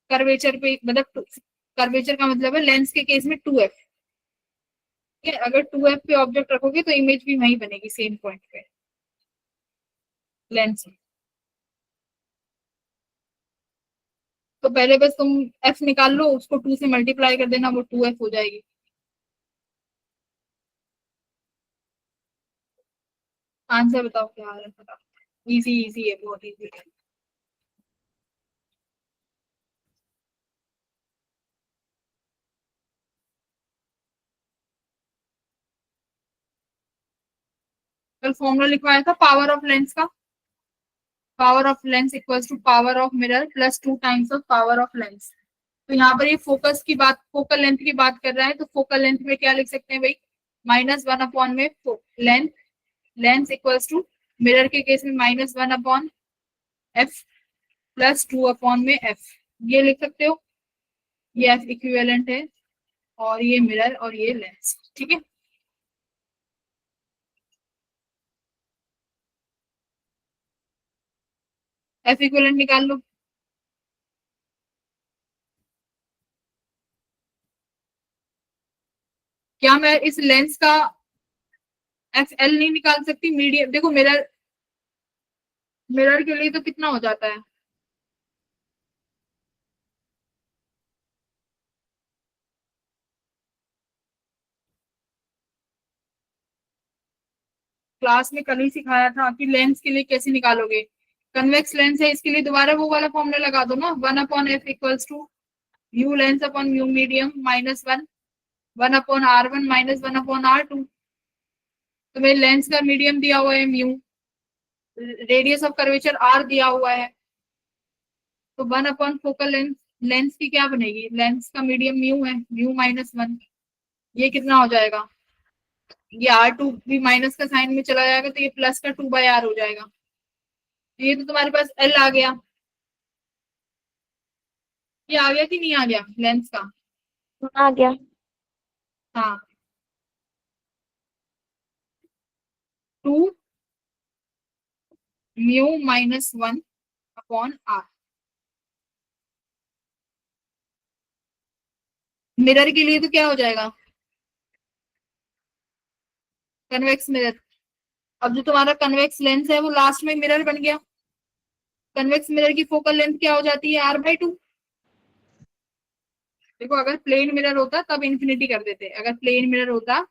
Speaker 3: कर्वेचर पे, मतलब कर्वेचर का मतलब है लेंस के केस में 2f। ठीक है, अगर 2f पे ऑब्जेक्ट रखोगे तो इमेज भी वहीं बनेगी, सेम पॉइंट पे लेंस में। तो पहले बस तुम f निकाल लो, उसको 2 से मल्टीप्लाई कर देना, वो 2f हो जाएगी। आंसर बताओ क्या आ रहा है, बताओ। इजी इजी है, बहुत इजी है। कल फॉर्मूला लिखवाया था पावर ऑफ लेंस का। Power of lens equals to power of mirror plus 2 times of power of lens. तो यहाँ पर ये फोकस की बात, फोकल लेंथ की बात कर रहा है, तो फोकल लेंथ में क्या लिख सकते हैं भाई? -1 अपॉन में length, lens equals to mirror के केस में -1 अपॉन एफ प्लस 2 अपॉन में एफ, ये लिख सकते हो। ये एफ इक्विवेलेंट है और ये मिरर और ये लेंस। ठीक है, एफ इक्विवेलेंट निकाल लो। क्या मैं इस लेंस का एफ एल नहीं निकाल सकती? मीडियम देखो, मिरर, मिरर के लिए तो कितना हो जाता है? क्लास में कल ही सिखाया था कि लेंस के लिए कैसे निकालोगे। कन्वेक्स लेंस है, इसके लिए दोबारा वो वाला फॉर्मूला लगा दो ना, 1 upon F equals to mu lens upon mu medium -1, 1 upon R1 -1 upon R2। तो मेरे लेंस का मीडियम दिया हुआ है mu, radius of curvature R दिया हुआ है, तो 1 अपॉन फोकल लेंथ, लेंस की क्या बनेगी? लेंस का मीडियम म्यू है, म्यू -1, ये कितना हो जाएगा? ये R2 भी माइनस का साइन में चला जाएगा, तो ये प्लस का 2/R हो जाएगा। तो ये तो तुम्हारे पास L आ गया। ये आ गया कि नहीं आ गया लेंस का?
Speaker 2: आ गया।
Speaker 3: हाँ, 2 म्यू -1 अपॉन R। मिरर के लिए तो क्या हो जाएगा? Convex mirror. अब जो तुम्हारा कन्वेक्स लेंस है वो लास्ट में मिरर बन गया। कन्वेक्स मिरर की फोकल लेंथ क्या हो जाती है? R/2। देखो, अगर प्लेन मिरर होता तब इन्फिनिटी कर देते, अगर प्लेन मिरर होता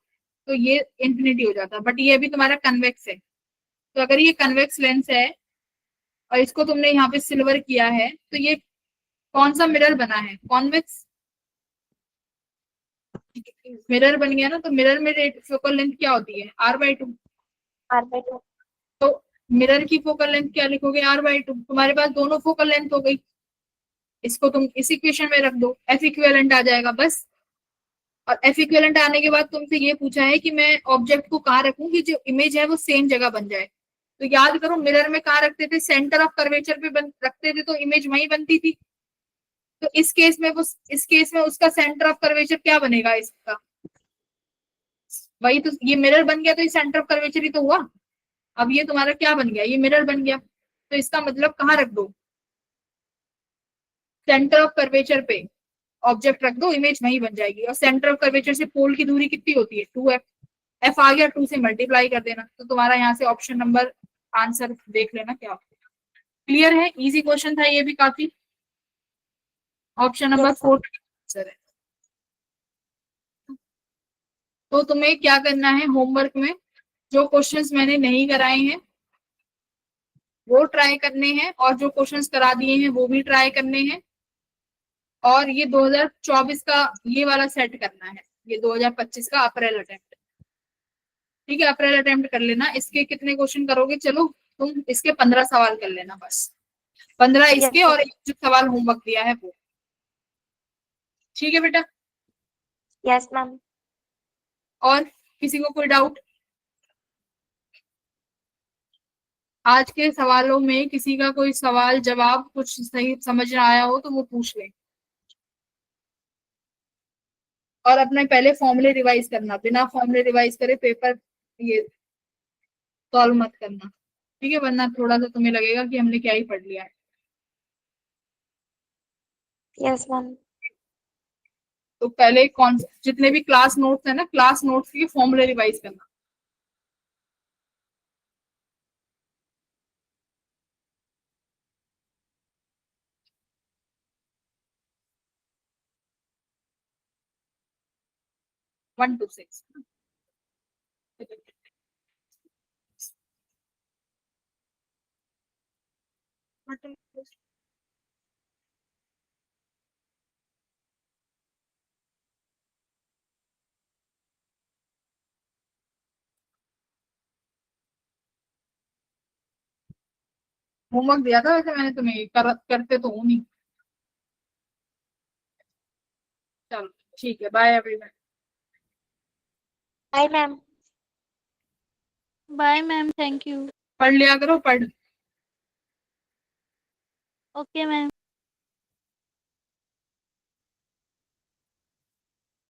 Speaker 3: तो ये इन्फिनिटी हो जाता, बट ये अभी तुम्हारा कन्वेक्स है। तो अगर ये कन्वेक्स लेंस है और इसको तुमने यहाँ पे सिल्वर किया है, तो ये कौन सा मिरर बना है? कॉन्वेक्स मिरर बन गया ना। तो मिरर में फोकल लेंथ क्या होती है? R/2।
Speaker 2: R/2।
Speaker 3: तो मिरर की फोकल लेंथ क्या लिखोगे? R/2। तुम्हारे पास दोनों फोकल लेंथ हो गई, इसको तुम इस इक्वेशन में रख दो, एफ इक्विवेलेंट आ जाएगा बस। और एफ इक्विवेलेंट आने के बाद तुमसे ये पूछा है कि मैं ऑब्जेक्ट को कहाँ रखूं कि जो इमेज है वो सेम जगह बन जाए। तो याद करो, मिरर में कहाँ रखते थे? सेंटर ऑफ कर्वेचर पे रखते थे, तो इमेज वहीं बनती थी। तो इस केस में वो, इस केस में उसका सेंटर ऑफ कर्वेचर क्या बनेगा? इसका वही तो, ये मिरर बन गया तो ये सेंटर ऑफ कर्वेचर ही तो हुआ। अब ये तुम्हारा क्या बन गया? ये मिरर बन गया। तो इसका मतलब कहाँ रख दो? सेंटर ऑफ कर्वेचर पे ऑब्जेक्ट रख दो, इमेज वहीं बन जाएगी। और सेंटर ऑफ कर्वेचर से पोल की दूरी कितनी होती है? 2f। एफ आ गया, 2 से मल्टीप्लाई कर देना। तो तुम्हारा यहाँ से ऑप्शन नंबर आंसर देख लेना क्या। क्लियर है? इजी क्वेश्चन था ये भी काफी। ऑप्शन नंबर 4 आंसर है। तो तुम्हें क्या करना है होमवर्क में? जो क्वेश्चंस मैंने नहीं कराए हैं वो ट्राई करने हैं, और जो क्वेश्चंस करा दिए हैं वो भी ट्राई करने हैं। और ये 2024 का ये वाला सेट करना है, ये 2025 का अप्रैल अटेम्प्ट। ठीक है, अप्रैल अटेम्प्ट कर लेना। इसके कितने क्वेश्चन करोगे? चलो तुम इसके 15 सवाल कर लेना बस, 15 इसके
Speaker 2: Yes,
Speaker 3: और एक जो सवाल होमवर्क दिया है वो। ठीक है बेटा?
Speaker 2: Yes ma'am.
Speaker 3: और किसी को कोई डाउट? आज के सवालों में किसी का कोई सवाल जवाब कुछ सही समझ ना आया हो तो वो पूछ ले। और अपने पहले फॉर्मूले रिवाइज करना, बिना फॉर्मूले रिवाइज करे पेपर ये सॉल्व मत करना, ठीक है, वरना थोड़ा सा तुम्हें लगेगा कि हमने क्या ही पढ़ लिया है।
Speaker 2: Yes, ma'am.
Speaker 3: तो पहले कौन जितने भी क्लास नोट्स है ना, क्लास नोट्स के फॉर्मूले रिवाइज करना। वन टू सिक्स होमवर्क दिया था वैसे मैंने तुम्हें, करते तो हूँ नहीं। चलो ठीक है, bye everyone.
Speaker 2: Bye, ma'am.
Speaker 7: Bye, ma'am. Thank you.
Speaker 3: पढ़ लिया करो, पढ़।
Speaker 7: Okay, ma'am.